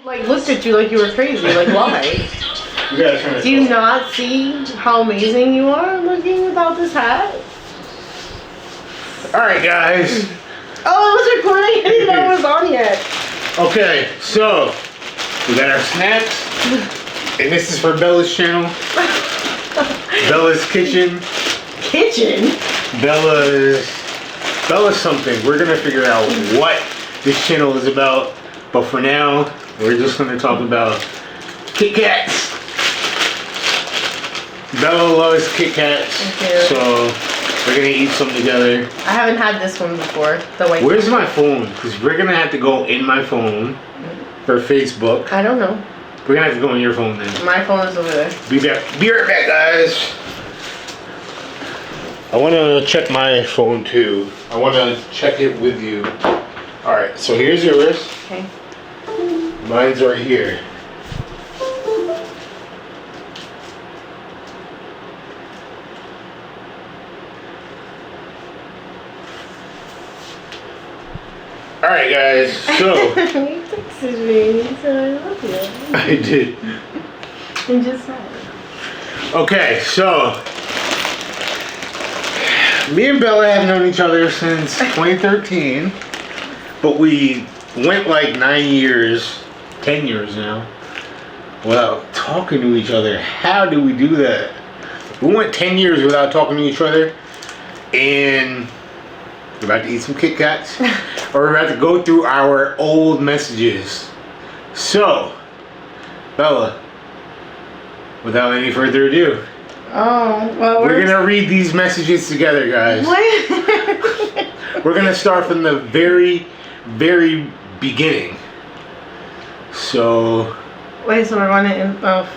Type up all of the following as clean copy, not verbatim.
Like looked at you like you were crazy. Like why? You gotta turn it. Do you not see how amazing you are looking without this hat? All right, guys. Oh, it was recording. I didn't know it was on yet. Okay, so we got our snacks, and this is for Bella's channel. Bella's kitchen. Kitchen. Bella's something. We're gonna figure out what this channel is about, but for now, we're just gonna talk about Kit Kats. Bella loves Kit Kats, so we're gonna eat some together. I haven't had this one before. The white. Where's my phone? Because we're gonna have to go in my phone for Facebook. I don't know. We're gonna have to go on your phone then. My phone is over there. Be right back, guys. I want to check my phone too. I want to check it with you. All right, so here's yours. Okay. Mine's right here. All right, guys. So You texted me and said I love you. I did. And just said. Okay, so me and Bella have known each other since 2013, but we went like 9 years, 10 years now, without talking to each other. How do we do that? We went 10 years without talking to each other, and we're about to eat some Kit Kats, or we're about to go through our old messages. So, Bella, without any further ado, Oh, well, we're gonna read these messages together, guys. What? We're gonna start from the very, very beginning. So. Wait, so we're going to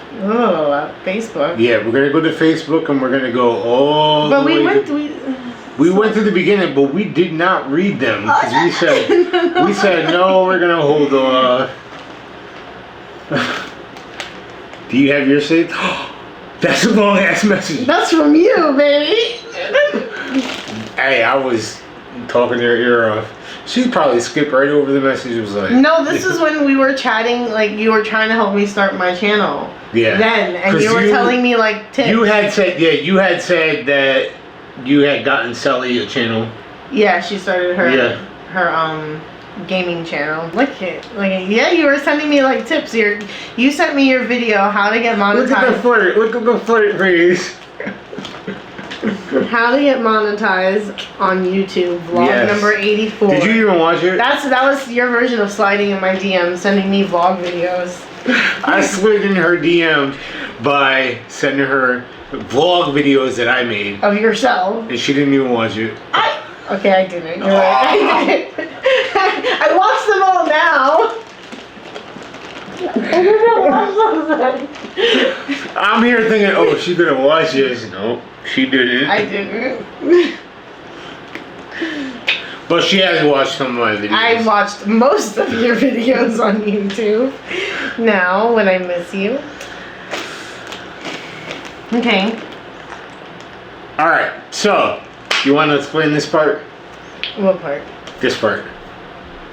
Facebook. Yeah, we're gonna go to Facebook and we're gonna go all. But the we way went. We went to the beginning, but we did not read them because we said no. We're gonna hold off. Do you have your saved? That's a long ass message. That's from you, baby. Hey, I was talking her ear off. She probably skipped right over the message. It was like, No, this is when we were chatting. Like you were trying to help me start my channel. Yeah. Then, and you were telling me like tips. You had said that you had gotten Sally a channel. Yeah, she started her Yeah. her gaming channel. Like yeah, you were sending me like tips. You sent me your video how to get monetized. Look at the flirt. Look at the flirt face. How to get monetized on YouTube, vlog Yes. number 84. Did you even watch it? That was your version of sliding in my DM, sending me vlog videos. I slid in her DM by sending her vlog videos that I made, Of yourself. and she didn't even watch it. Okay, I didn't. You're right. I didn't. I watched them all now. I'm here thinking, oh, she's gonna watch this. No, she didn't. I didn't. But she has watched some of my videos. I watched most of your videos on YouTube. Now, when I miss you. Okay. All right. So, you want to explain this part? What part? This part.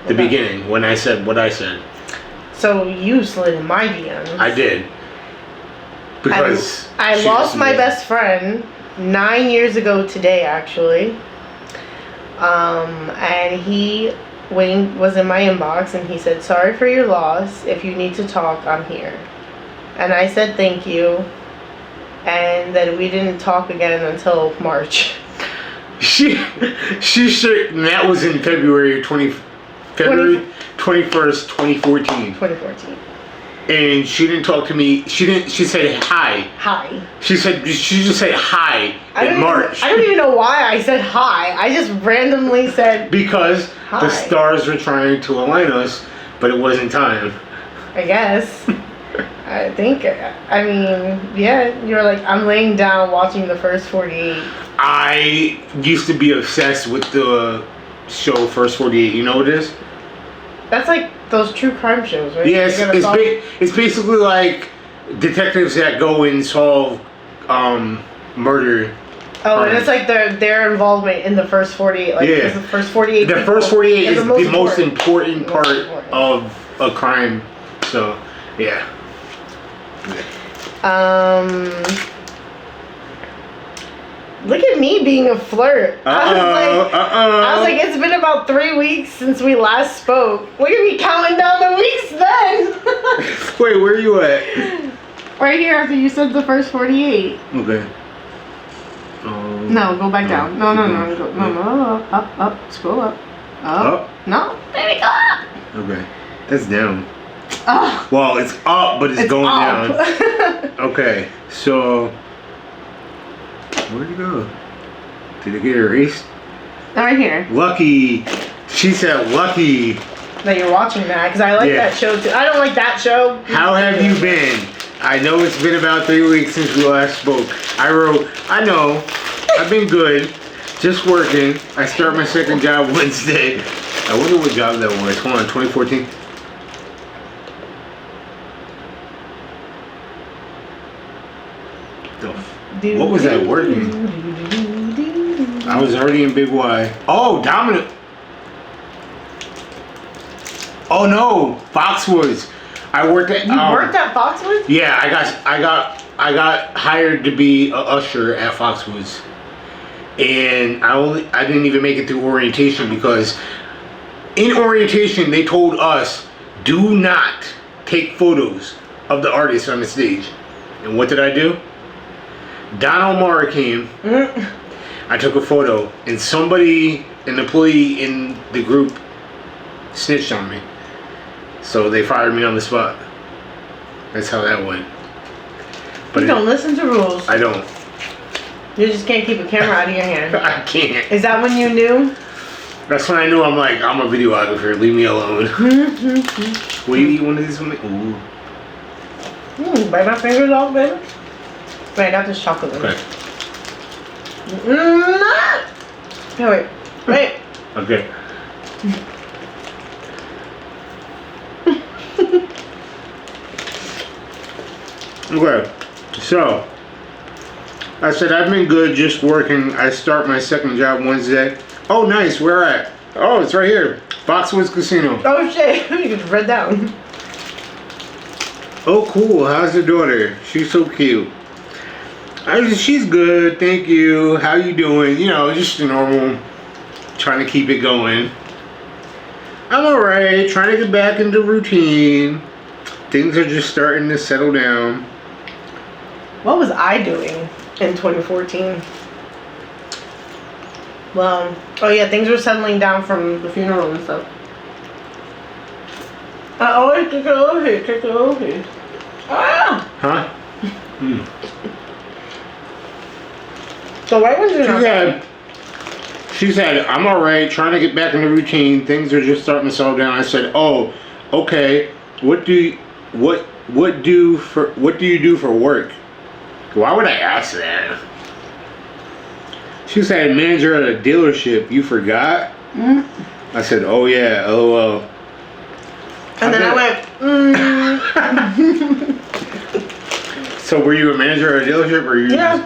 The Okay. beginning, when I said what I said. So you slid in my DMs. I did. Because I she lost was my amazing. best friend 9 years ago today, actually. And Wayne was in my inbox and he said, "Sorry for your loss. If you need to talk, I'm here." And I said thank you. And then we didn't talk again until March. She should, and that was in February 21st, 2014. 2014. And she didn't talk to me. She said hi. Hi. She just said hi in March. I don't even know why I said hi. I just randomly said because hi. the stars were trying to align us, but it wasn't time. I guess. I think, I mean, yeah, you were like, I'm laying down watching the first 48. I used to be obsessed with the show First 48. You know what it is? That's like those true crime shows, right? Yes, it's basically like detectives that go and solve murder. Oh, and it's like their involvement in the first 48. Like, Yeah. The first 48. The first 48 is the most important part important. of a crime So, yeah. Look at me being a flirt. I was like, it's been about 3 weeks since we last spoke. Look at me counting down the weeks then. Wait, where are you at? Right here after you said the first 48. Okay. No, go back down. No, up, scroll up. Up. No, baby, go up. Okay. That's down. Oh, Well, it's up, but it's going up. down. Okay, so where'd it go? Did it get erased? Right here. Lucky. She said lucky. That you're watching that, because I like that show too. I don't like that show. How have you been? I know it's been about 3 weeks since we last spoke. I know, I've been good. Just working. I start my second job Wednesday. I wonder what job that was. Hold on, 2014. What was that working? I was already in Big Y. Oh, Dominic. Oh no, Foxwoods. I worked at. You worked at Foxwoods? Yeah, I got hired to be a usher at Foxwoods, and I didn't even make it through orientation because in orientation they told us do not take photos of the artists on the stage. And what did I do? Don Omara came. I took a photo, and somebody, an employee in the group, snitched on me. So they fired me on the spot. That's how that went. But you don't listen to rules. I don't. You just can't keep a camera out of your hand. I can't. Is that when you knew? That's when I knew. I'm like, I'm a videographer. Leave me alone. Will you eat one of these with me? Ooh. Bite my fingers off, baby. Wait, I got this chocolate one. Okay. No, wait. Okay. Okay. So, I said I've been good, just working. I start my second job Wednesday. Oh, nice. Where at? Oh, it's right here. Foxwoods Casino. Oh shit! You just read down. Oh, cool. How's your daughter? She's so cute. She's good, thank you. How you doing? You know, just normal. Trying to keep it going. I'm alright. Trying to get back into routine. Things are just starting to settle down. What was I doing in 2014? Well, oh yeah, things were settling down from the funeral and stuff. I always take it over here. Ah! Huh? So why was it not? She said, I'm alright, trying to get back into routine. Things are just starting to settle down. I said, oh, okay. What do you do for work? Why would I ask that? She said, manager at a dealership. You forgot? I said, oh yeah, LOL. And then I went, So were you a manager at a dealership or you? Yeah.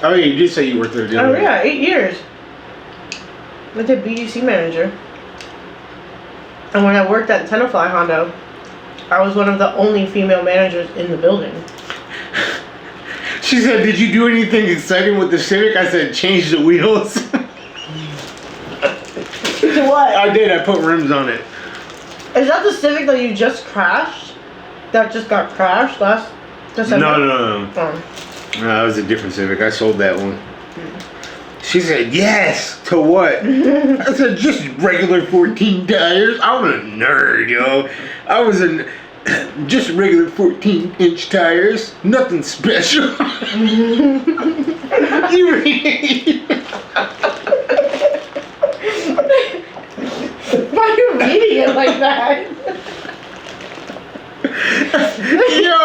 Oh yeah, you did say you worked at a dealership. Oh yeah, 8 years. I did BDC manager. And when I worked at Tenafly Honda, I was one of the only female managers in the building. She said, did you do anything exciting with the Civic? I said, change the wheels. To what? I did, I put rims on it. Is that the Civic that you just crashed? That just got crashed last December? No. Oh. No, that was a different Civic. I sold that one. She said, yes, to what? I said, just regular 14 tires. I'm a nerd, yo. I was just regular 14-inch tires. Nothing special. You Why are you reading it like that? Yo,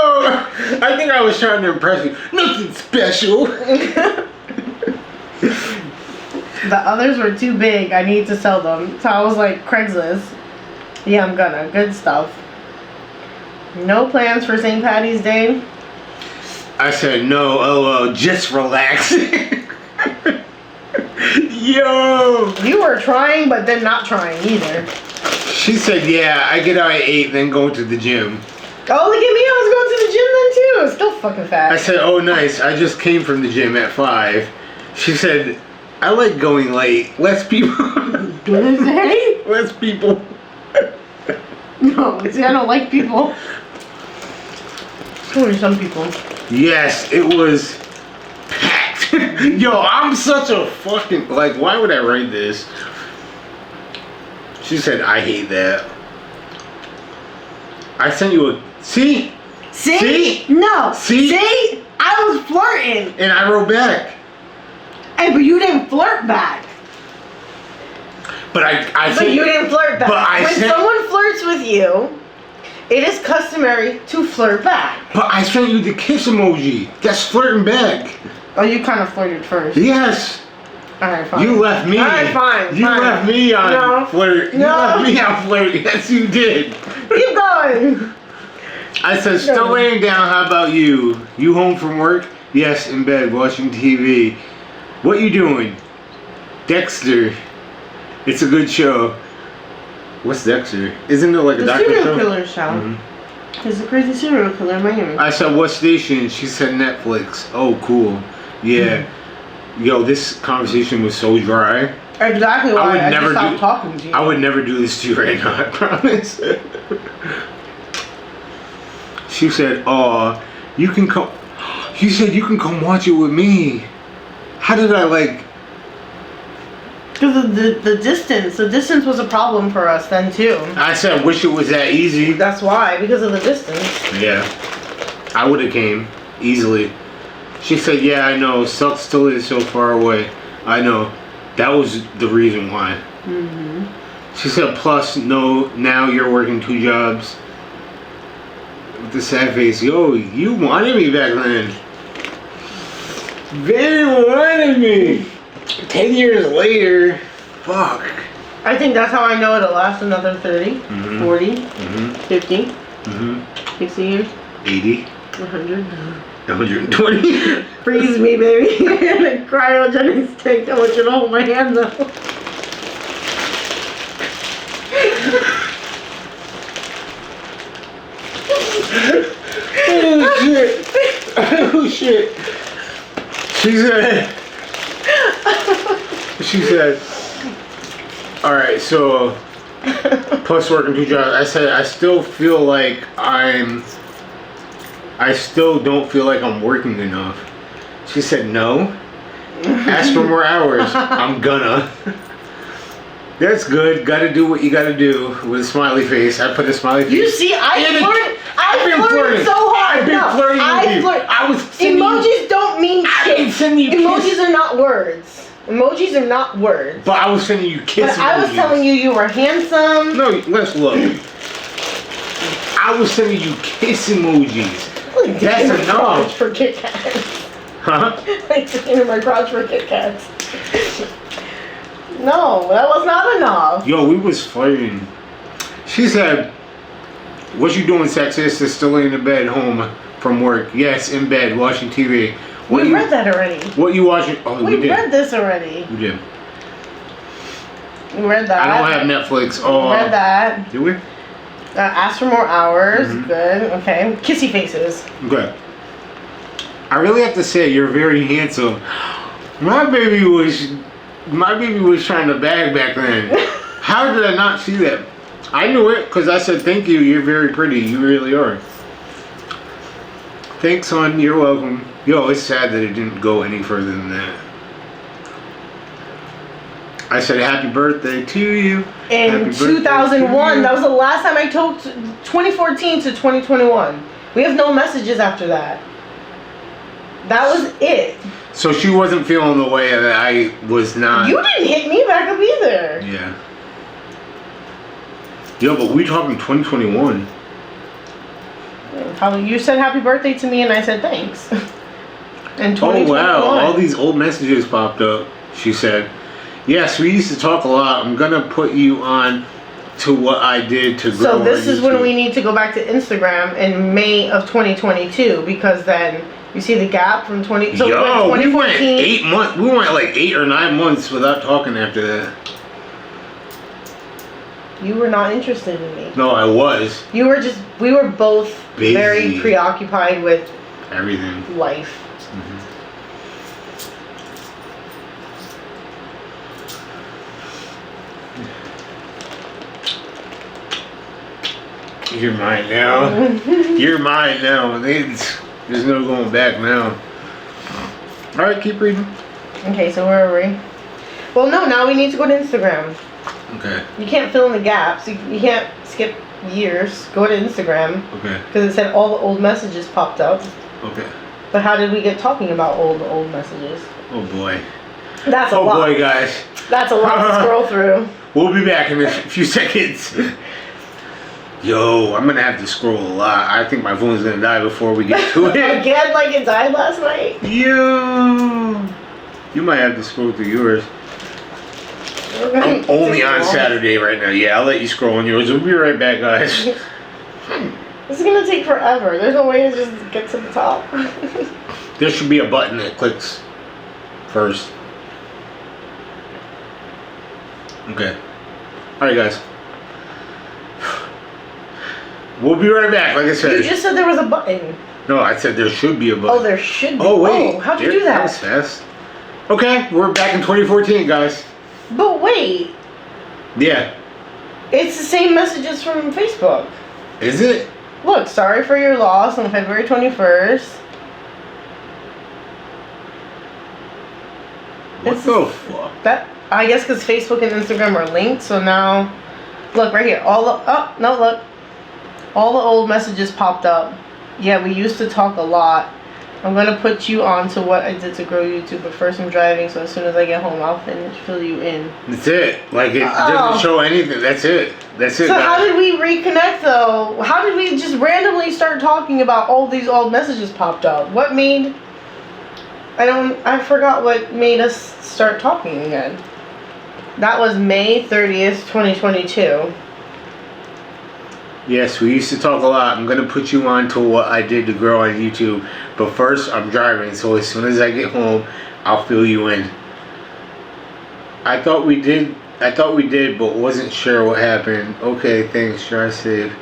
I think I was trying to impress you. Nothing special. The others were too big. I need to sell them. So I was like, Craigslist. Yeah, I'm gonna. Good stuff. No plans for St. Patty's Day? I said, no, LOL, just relax. Yo. You were trying, but then not trying either. She said, yeah, I get out at 8, then go to the gym. Oh, look at me. I was going to the gym then too. Still fucking fat. I said, oh, nice. I just came from the gym at 5. She said, I like going late. Less people. What did I say? Less people. No, see, I don't like people. Only some people. Yes, it was packed. Yo, I'm such a fucking... Like, why would I write this? She said, I hate that. I sent you a... See? See? No. See? See? I was flirting. And I wrote back. Hey, but you didn't flirt back. But I But you didn't flirt back. But when someone flirts with you, it is customary to flirt back. But I sent you the kiss emoji. That's flirting back. Oh, you kind of flirted first. Yes. Alright, fine. You left me. Alright, fine. You left me on flirt. You left me on flirt. Yes, you did. Keep going. I said, still laying down. How about you? You home from work? Yes, in bed watching TV. What you doing? Dexter. It's a good show. What's Dexter? Isn't it like a The doctor serial show? killer show. Mm-hmm. He's a crazy serial killer in Miami. I said, what station? She said Netflix. Oh, cool. Yeah. Yo, this conversation was so dry. Exactly why would I never just stopped talking to you. I would never do this to you right now, I promise. She said, "Oh, you can come." She said, "You can come watch it with me." How did I like? Because of the distance. The distance was a problem for us then too. I said, "Wish it was that easy." That's why, because of the distance. Yeah, I would have came easily. She said, "Yeah, I know. Sucks still is so far away. I know. That was the reason why." She said, "Plus, no. Now you're working 2 jobs." With the sad face, yo, you wanted me back then. They wanted me. 10 years later, fuck. I think that's how I know it'll last another 30, 40, 50, 60 years, 80, 100. 120. Freeze me, baby. In a cryogenics tank. I want you to hold my hand though. Oh shit. Oh shit. She said, alright, so plus working 2 jobs. I said, I still feel like I still don't feel like I'm working enough. She said, no. Ask for more hours. I'm gonna. That's good. Gotta do what you gotta do with a smiley face. I put a smiley face. You see, I flirted so hard. I've been flirting with you. I was emojis don't mean shit. sending you Emojis are not words. Emojis are not words. But I was sending you kiss But I was emojis. telling you you were handsome. No, let's look. I was sending you kiss emojis. Like That's digging my enough. crotch for Kit Kats. Huh? Like digging in my crotch for Kit Kats. No, that was not enough. Yo, we was flirting. She said, what you doing, sexist? Is still in the bed home from work. Yes, in bed, watching TV. We read that already. What you watching? Oh, We did. read this already. We did. We read that. I don't have Netflix. Oh, We read that. Do we? Ask for more hours. Good. Okay. Kissy faces. Okay. I really have to say, you're very handsome. My baby was trying to bag back then. How did I not see that? I knew it because I said, thank you, you're very pretty. You really are. Thanks, hon. You're welcome. Yo, it's sad that it didn't go any further than that. I said, happy birthday to you. In Happy birthday 2001. to you. That was the last time I talked. 2014 to 2021. We have no messages after that. That was it. So she wasn't feeling the way that I was not. You didn't hit me back up either. Yeah. Yo, but we talking 2021. Probably you said happy birthday to me and I said thanks. And Oh wow, all these old messages popped up. She said, yes, we used to talk a lot. I'm gonna put you on to what I did to grow. So this our is when YouTube." we need to go back to Instagram in May of 2022 because then you see the gap from 20. So Yo, when we went 2014. 8 months. We went like 8 or 9 months without talking after that. You were not interested in me. No, I was. We were both Busy. very preoccupied with Everything. life. You're mine now. You're mine now. There's no going back now. Alright, keep reading. Okay, so where are we? Well, no, now we need to go to Instagram. Okay. You can't fill in the gaps. You can't skip years. Go to Instagram. Okay. Because it said all the old messages popped up. Okay. But how did we get talking about old messages? Oh boy. That's a Oh lot. boy, guys. That's a lot to scroll through. We'll be back in a few seconds. Yo, I'm gonna have to scroll a lot. I think my phone's gonna die before we get to it. Again, like it died last night. You might have to scroll through yours. I'm only on Saturday right now. Yeah, I'll let you scroll on yours. We'll be right back, guys. This is gonna take forever. There's no way to just get to the top. There should be a button that clicks first. Okay. Alright, guys. We'll be right back, like I said. You just said there was a button. No, I said there should be a button. Oh, there should be. Oh, wait. Oh, how'd you do that? That was fast. Okay, we're back in 2014, guys. But wait, Yeah. it's the same messages from Facebook. Is it? Look, sorry for your loss on February 21st. What This the is- fuck? That I guess because Facebook and Instagram are linked, so now, look right here. All the old messages popped up. Yeah, we used to talk a lot. I'm gonna put you on to what I did to grow YouTube, but first I'm driving, so as soon as I get home, I'll fill you in. That's it. Like, it Oh. doesn't show anything. That's it. That's it, So how guys. did we reconnect though? How did we just randomly start talking about all these old messages popped up? What made... I forgot what made us start talking again. That was May 30th, 2022. Yes, we used to talk a lot. I'm gonna put you on to what I did to grow on YouTube. But first, I'm driving, so as soon as I get home, I'll fill you in. I thought we did, but wasn't sure what happened. Okay, thanks. Try save.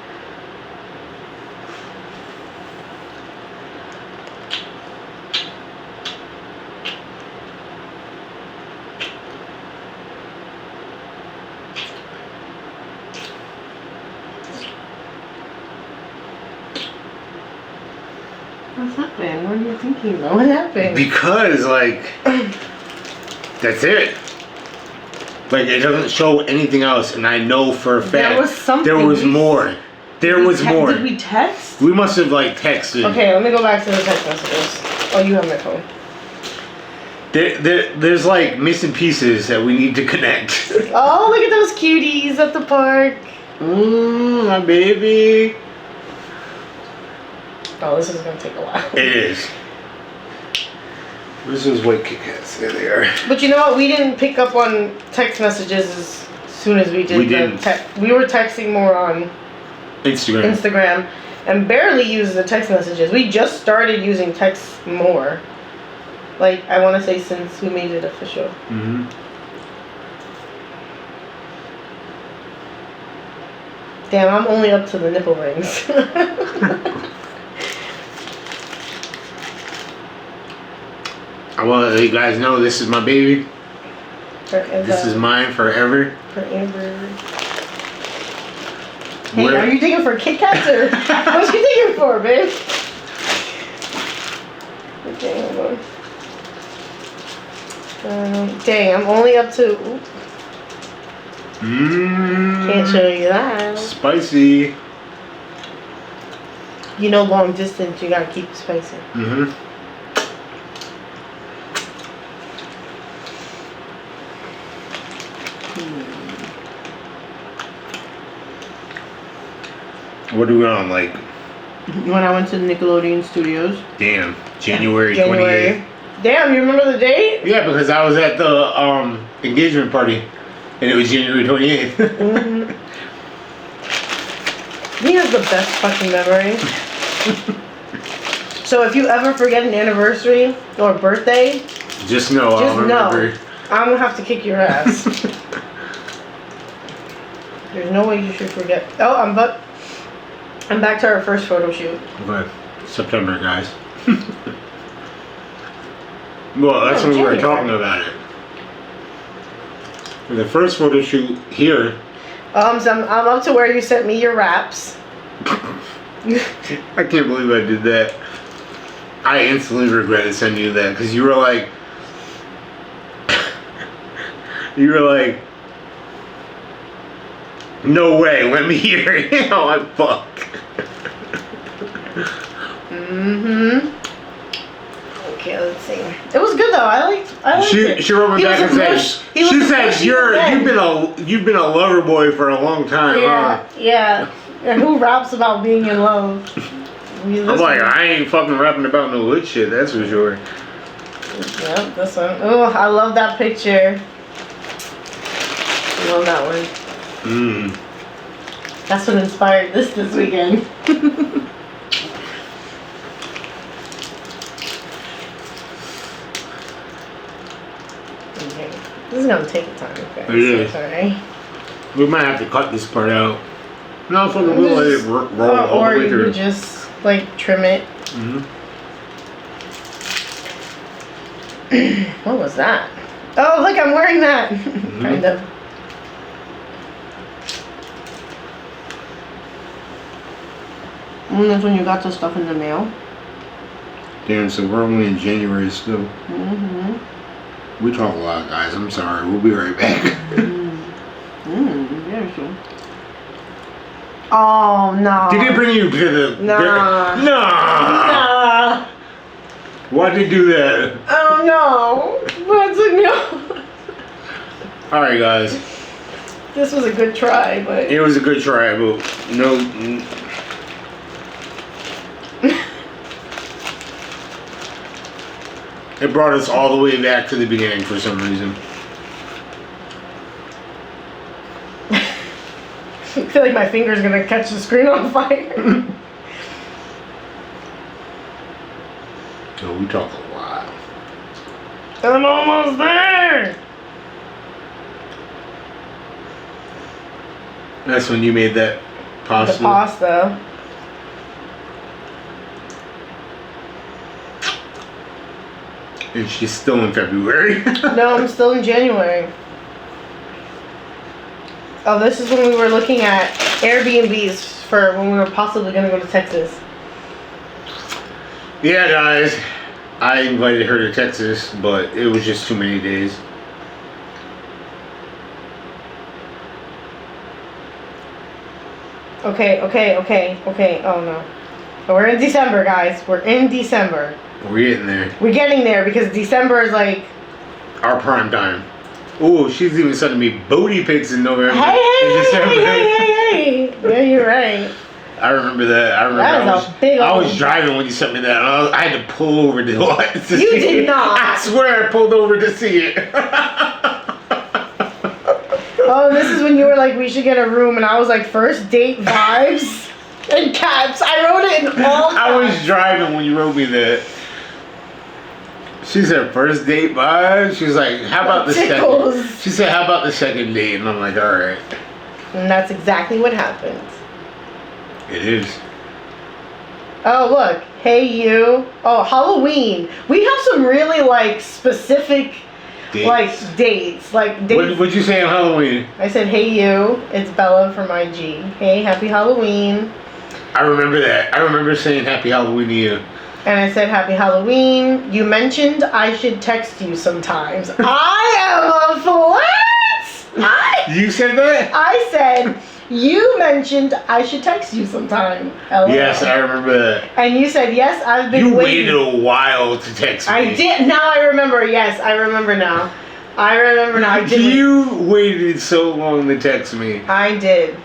What's happened? What are you thinking about? What happened? Because, like, that's it. Like, it doesn't show anything else, and I know for a fact There was something. there was more. There was more. Did we text? We must have, like, texted. Okay, let me go back to the text messages. Oh, you have my phone. There's like missing pieces that we need to connect. Oh, look at those cuties at the park. My baby. Oh, this is gonna take a while. It is. This is white Kit Kats. There they are. But you know what? We didn't pick up on text messages as soon as we did. We didn't. We were texting more on Instagram and barely used the text messages. We just started using text more. Like, I want to say since we made it official. Mm-hmm. Damn, I'm only up to the nipple rings. I want to let you guys know this is my baby. Forever. This is mine forever. Forever. Hey, are you digging for Kit Kats or what you digging for, babe? Okay, hold on. Dang, I'm only up to. Oop, can't show you that. Spicy. You know, long distance, you gotta keep it spicy. Mm-hmm. What are we on? Like, When I went to the Nickelodeon Studios. damn, January 28th. Damn, you remember the date? Yeah, because I was at the engagement party, and it was January 28th. Mm-hmm. He has the best fucking memory. So if you ever forget an anniversary or birthday, Just know, I'll just know remember. I'm gonna have to kick your ass. There's no way you should forget. Oh, I'm back to our first photo shoot. Okay. September, guys. Well, that's when we were talking about it. The first photo shoot here. So I'm up to where you sent me your raps. I can't believe I did that. I instantly regretted sending you that because you were like, no way, let me hear it. You know, I fuck. Okay, let's see. It was good though. I liked it. She wrote me back and said, she said you've been a lover boy for a long time, huh? Yeah. And who raps about being in love? I'm like, I ain't fucking rapping about no hood shit, that's for sure. Yep, this one. Oh, I love that picture. I love that one. That's what inspired this weekend. Okay. This is gonna take time, okay? It is. Sorry. We might have to cut this part out. No, fucking we'll let it roll all or the way you through. could just like trim it. What was that? Oh, look, I'm wearing that. Kind of. And that's when you got the stuff in the mail. Damn, so we're only in January still. We talk a lot, guys. I'm sorry. We'll be right back. Yeah, sure. Oh, no. Did it bring you to the... Nah. Nah. Why'd they do that? Oh, no. That's a no. Alright, guys. This was a good try, but... It was a good try, but no... It brought us all the way back to the beginning for some reason. I feel like my finger's gonna catch the screen on fire. So we talk a lot. I'm almost there. That's when you made that pasta. The pasta. And she's still in February. No, I'm still in January. Oh, this is when we were looking at Airbnbs for when we were possibly gonna go to Texas. Yeah, guys. I invited her to Texas, but it was just too many days. Okay. Oh no. But we're in December, guys. We're in December. We're getting there. We're getting there because December is like... Our prime time. Ooh, she's even sending me booty pics in November. Hey. December. Yeah, you're right. I remember that. I was driving when you sent me that. And I had to pull over to see You did it. not. I swear I pulled over to see it. Oh, this is when you were like, we should get a room, and I was like, first date vibes and caps. I wrote it in all caps. I was driving when you wrote me that. She said first date vibes. She was like, how about the Tickles. second? She said, how about the second date? And I'm like, all right. And that's exactly what happened. It is. Oh, look. Hey, you. Oh, Halloween. We have some really, like, specific, Dates. like, dates. Like, dates. What'd you say on Halloween? I said, hey, you. It's Bella from IG. Hey, happy Halloween. I remember that. I remember saying happy Halloween to you. And I said, happy Halloween. You mentioned I should text you sometimes. I am a flex! You said that? I said, you mentioned I should text you sometime. LOL. Yes, I remember that. And you said, yes, I've been You waiting. waited a while to text me. I did. Now I remember. Yes, I remember now. I remember now. I did. You waited so long to text me. I did.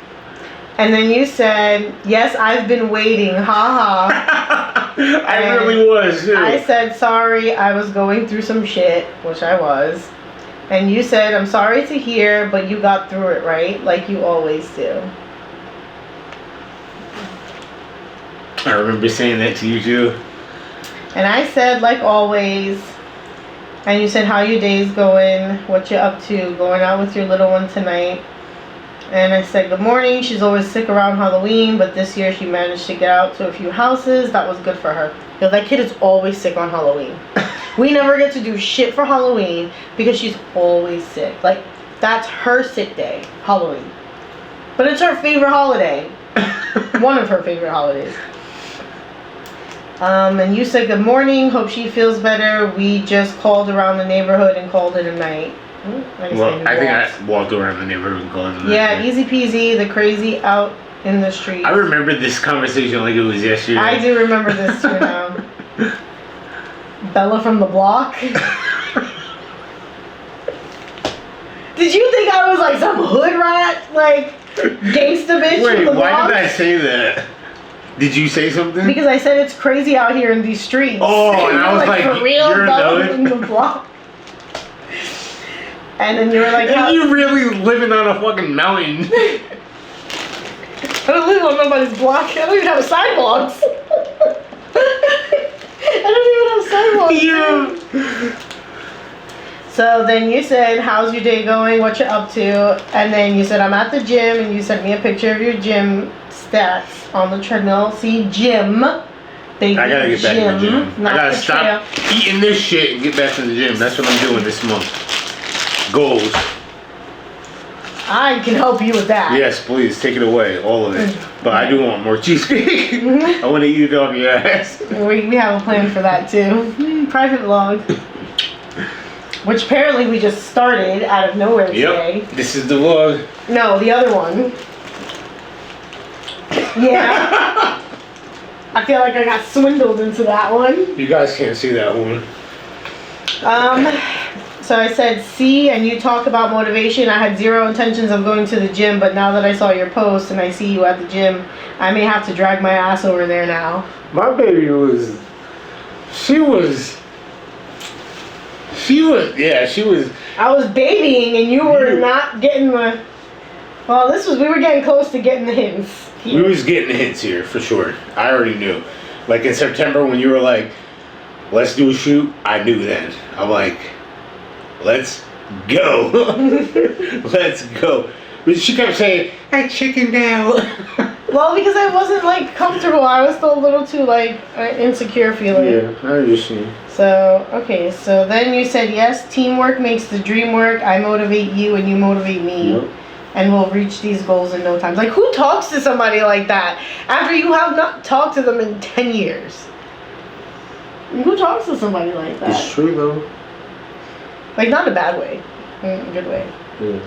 And then you said, yes, I've been waiting. Ha ha. I really was, too. I said, sorry, I was going through some shit, which I was. And you said, I'm sorry to hear, but you got through it, right? Like you always do. I remember saying that to you, too. And I said, like always. And you said, how your day's going? What you up to? Going out with your little one tonight? And I said, good morning. She's always sick around Halloween, but this year she managed to get out to a few houses. That was good for her. You know, that kid is always sick on Halloween. We never get to do shit for Halloween because she's always sick. Like, that's her sick day, Halloween. But it's her favorite holiday. One of her favorite holidays. And you said, good morning. Hope she feels better. We just called around the neighborhood and called it a night. Well, I think I walked around the neighborhood and called it a night. Yeah, easy peasy. The crazy out in the street. I remember this conversation like it was yesterday. I do remember this too now. Bella from the block. Did you think I was like some hood rat? Like, gangsta bitch from the block? Why did I say that? Did you say something? Because I said it's crazy out here in these streets. Oh, and I was like, for real, you're Bella another? from the block. And then you were like, and you really living on a fucking mountain. I don't live on nobody's block. I don't even have sidewalks. I don't even have sidewalks. Yeah. So then you said, how's your day going? What you're up to? And then you said, I'm at the gym. And you sent me a picture of your gym stats on the treadmill. See, gym. Baby, I gotta get back to the gym. I gotta stop eating this shit and get back to the gym. That's what I'm doing this month. Goals. I can help you with that. Yes, please take it away, all of it. But I do want more cheesecake. I want to eat it off your ass. We have a plan for that too. Private vlog. Which apparently we just started out of nowhere today. Yep. This is the vlog. No, the other one. Yeah. I feel like I got swindled into that one. You guys can't see that one. So I said, see, and you talk about motivation. I had zero intentions of going to the gym, but now that I saw your post and I see you at the gym, I may have to drag my ass over there now. My baby was, she was. I was babying and you were not getting the, well, we were getting close to getting the hints. We was getting the hints here, for sure. I already knew. Like in September when you were like, let's do a shoot, I knew then. I'm like, let's go. Let's go. But she kept saying, I chickened out. Well, because I wasn't like comfortable. I was still a little too like insecure feeling. Yeah, I understand. So, okay, so then you said, yes, teamwork makes the dream work. I motivate you and you motivate me. Yep. And we'll reach these goals in no time. Like, who talks to somebody like that after you have not talked to them in 10 years? Who talks to somebody like that? It's true, though. Like, not a bad way. In a good way. Yeah.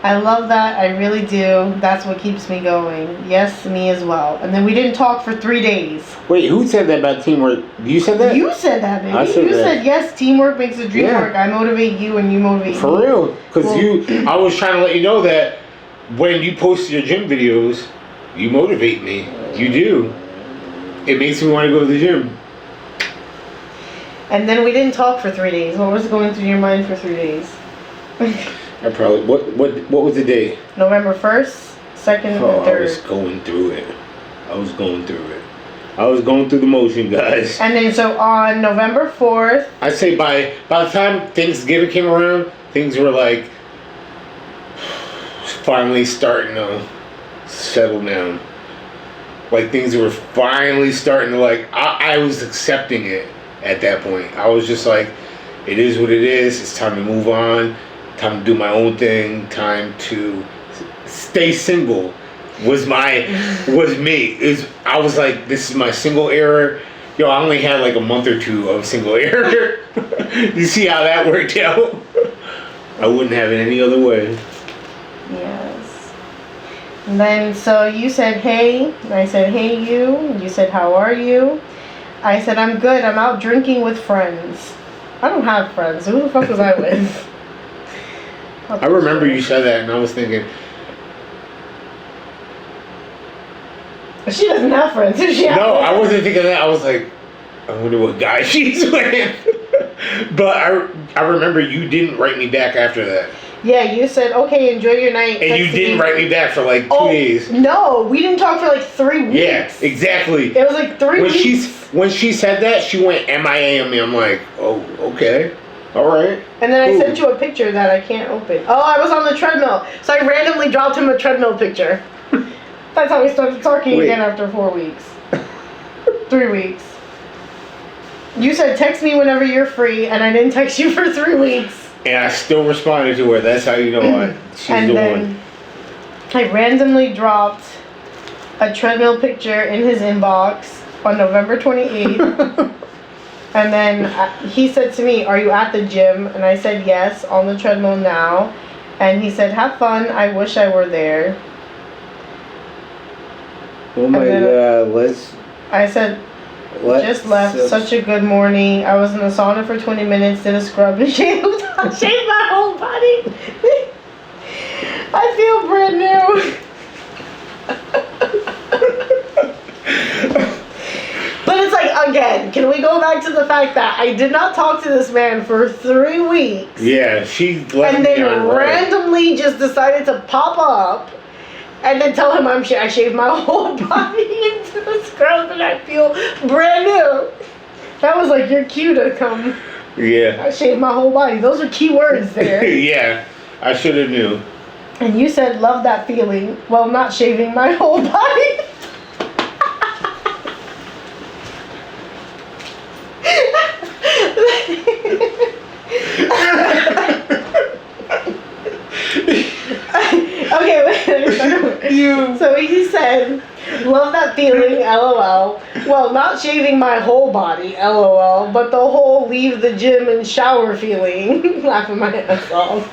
I love that. I really do. That's what keeps me going. Yes, me as well. And then we didn't talk for 3 days. Wait, who said that about teamwork? You said that? You said that, baby. I said you that. said, yes, teamwork makes the dream work. I motivate you and you motivate me. For real. Because I was trying to let you know that when you post your gym videos, you motivate me. You do. It makes me want to go to the gym. And then we didn't talk for 3 days. What was going through your mind for 3 days? I probably, what was the day? November 1st, 2nd, and 3rd. I was going through it. I was going through the motion, guys. And then so on November 4th. I'd say by the time Thanksgiving came around, things were like finally starting to settle down. Like things were finally starting to like, I was accepting it at that point. I was just like, it is what it is. It's time to move on. Time to do my own thing. Time to stay single. Was me. I was like, this is my single era. Yo, I only had like a month or two of single era. You see how that worked out? I wouldn't have it any other way. Yes. And then so you said, hey. And I said, hey, you. And you said, how are you? I said, I'm good. I'm out drinking with friends. I don't have friends. Who the fuck was I with? I remember you said that, and I was thinking, she doesn't have friends. Who's she? No, I wasn't thinking that. I was like, I wonder what guy she's with. But I remember you didn't write me back after that. Yeah, you said, okay, enjoy your night. And you didn't write me back for like 2 days. No, we didn't talk for like 3 weeks. Yeah, exactly. It was like 3 weeks. When she said that, she went MIA on me. I'm like, oh, okay. All right. And then I Cool. sent you a picture that I can't open. Oh, I was on the treadmill. So I randomly dropped him a treadmill picture. That's how we started talking Wait. again after 4 weeks. 3 weeks. You said text me whenever you're free, and I didn't text you for 3 weeks. And I still responded to her. That's how you know what she's And the then one. I randomly dropped a treadmill picture in his inbox on November 28th. And then he said to me, "Are you at the gym?" And I said, "Yes, on the treadmill now." And he said, "Have fun. I wish I were there." Oh my then- god, let's I said, "Just left. so- Such a good morning. I was in the sauna for 20 minutes, did a scrub and shaved my whole body. I feel brand new." But it's like, again, can we go back to the fact that I did not talk to this man for 3 weeks? Yeah, she left And me then on red. randomly just decided to pop up and then tell him I shaved my whole body into the scrub and I feel brand new. That was like your cue to come. Yeah. I shaved my whole body. Those are key words there. Yeah, I should have knew. And you said, "Love that feeling." Well, not shaving my whole body. Okay, wait. You. So he said, "Love that feeling, LOL. Well, not shaving my whole body, LOL, but the whole leave the gym and shower feeling." Laughing my ass off.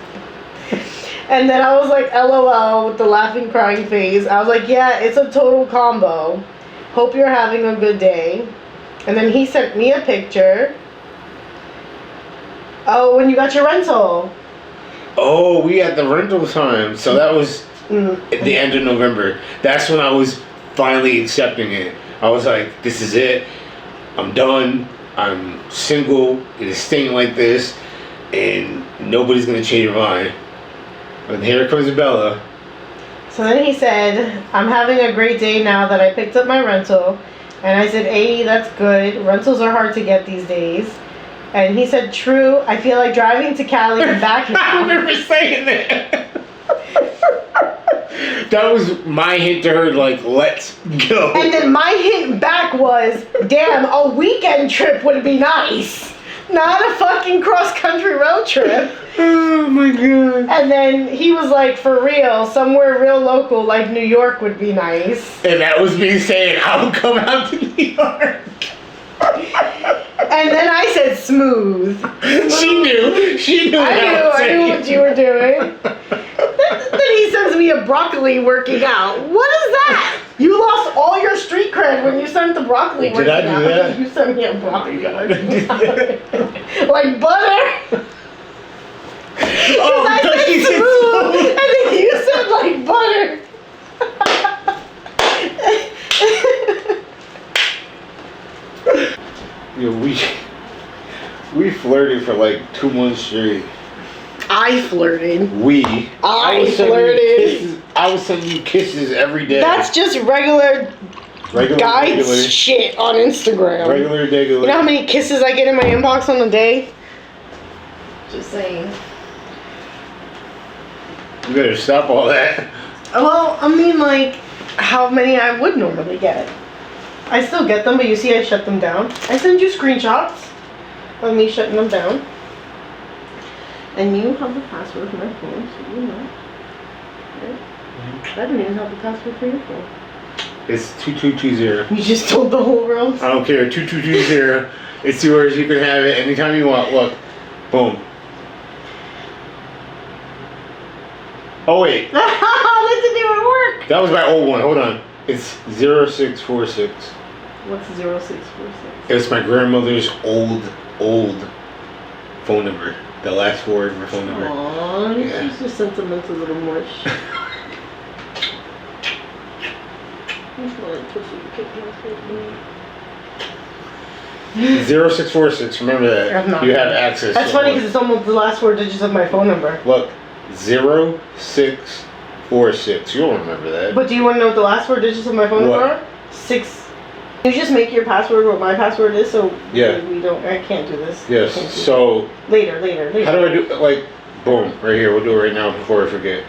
And then I was like, LOL, with the laughing, crying face. I was like, "Yeah, it's a total combo. Hope you're having a good day." And then he sent me a picture. Oh, when you got your rental. Oh, we had the rental time. So that was at the end of November. That's when I was finally accepting it. I was like, this is it. I'm done. I'm single. It is staying like this. And nobody's going to change your mind. And here comes Bella. So then he said, "I'm having a great day now that I picked up my rental." And I said, "Hey, that's good. Rentals are hard to get these days." And he said, "True. I feel like driving to Cali and back I now." remember saying that. That was my hint to her, like, let's go. And then my hint back was, "Damn, a weekend trip would be nice. Not a fucking cross-country road trip." Oh my god. And then he was like, "For real, somewhere real local like New York would be nice." And that was me saying, I'll come out to New York. And then I said, "Smooth." She knew. She knew what I was I saying. knew what you were doing. Then he sends me a broccoli working out. What is that? You lost all your street cred when you sent the broccoli Did working I do out. that? You sent me a broccoli working out. Like butter. Oh, I because said she said smooth, smooth. and then you said like butter. Yeah, we flirted for like 2 months straight. I flirted. I was sending you flirted. kisses. I was sending you kisses every day. That's just regular guys shit on Instagram. regular. You know how many kisses I get in my inbox on a day? Just saying. You better stop all that. Well, I mean, like, how many I would normally get. I still get them, but you see I shut them down. I send you screenshots of me shutting them down. And you have the password for my phone, so you know. Right? I don't even have the password for your phone. It's 2220. You just told the whole world. I don't care. 2220. It's yours. You can have it anytime you want. Look. Boom. Oh wait. That didn't even work. That was my old one. Hold on. It's 0646. What's 0646? It's my grandmother's old phone number. The last four of her phone number. Aww, Yeah. she's just sentimental little mush. He's like, pussy, kick my face, 0646. Remember that. I'm not. You have access. That's to funny it. because it's almost the last 4 digits of my phone number. Look, 0646. You'll remember that. But do you want to know what the last 4 digits of my phone What? number are? 6. You just make your password what my password is, so Yeah. we don't. I can't do this. Yes. I can't do So it. Later. how do I do? Like, boom, right here. We'll do it right now before I forget.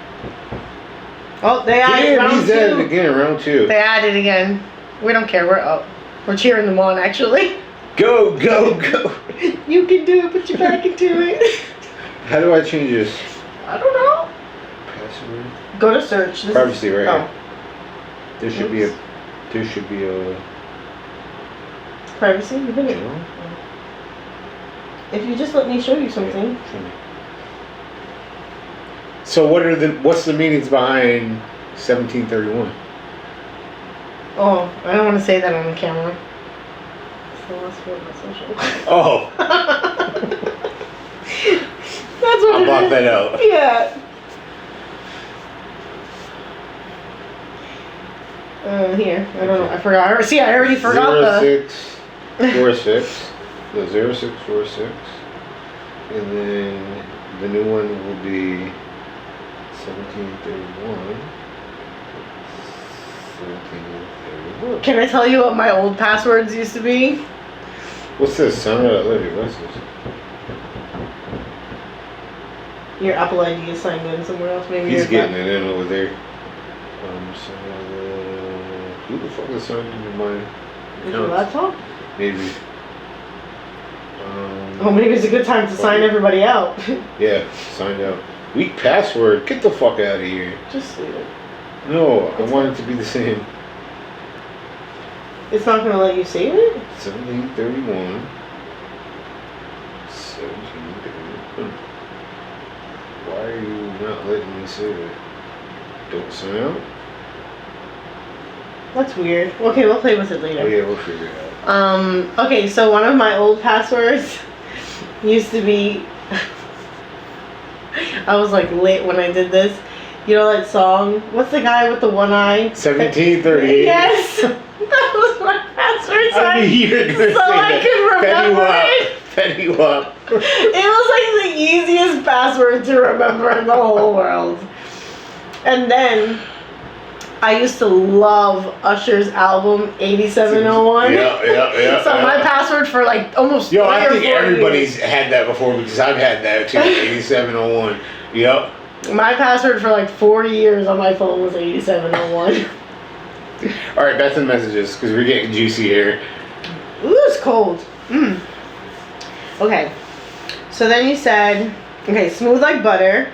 Oh, they added Yeah, round he's at it 2. again. Round 2. They added again. We don't care. We're up. We're cheering them on. Actually, Go. you can do it. Put your back into it. How do I change this? I don't know. Password. Go to search. This Privacy, right Oh, here. There should be a. There should be a. privacy. You think it? No? If you just let me show you something. So what's the meanings behind 1731? Oh, I don't want to say that on the camera. So let's put my social. Oh, That's what I it blocked is. that out. Yeah. Here. I don't know. I forgot. See, I already forgot the. 0646. The 0646. And then the new one will be 1731. 1731. Can I tell you what my old passwords used to be? What's this? Sound out later. What's this? Your Apple ID is signed in somewhere else. Maybe He's yours getting not. it in over there. Who the fuck is signed into my Is your account? laptop? Maybe. Oh, maybe it's a good time to sign everybody out. Yeah, signed out. Weak password. Get the fuck out of here. Just leave it. No, I want it to be the same. It's not gonna let you save it? 1731. 1731. Why are you not letting me save it? Don't sign out? That's weird. Okay, we'll play with it Oh later. yeah, we'll figure it out. Okay, so one of my old passwords used to be. I was like lit when I did this. You know that song? What's the guy with the one eye? 1738. Yes! That was my password. So I knew you were gonna so say I that. could remember it. Fetty Wap. It was like the easiest password to remember in the whole world. And then I used to love Usher's album 8701. Yeah. So my password for like almost Yo, I 3 or think 4 everybody's years. had that before because I've had that too. 8701. Yep. My password for like 4 years on my phone was 8701. All right, back to the messages because we're getting juicy here. Ooh, it's cold. Okay. So then you said, okay, smooth like butter.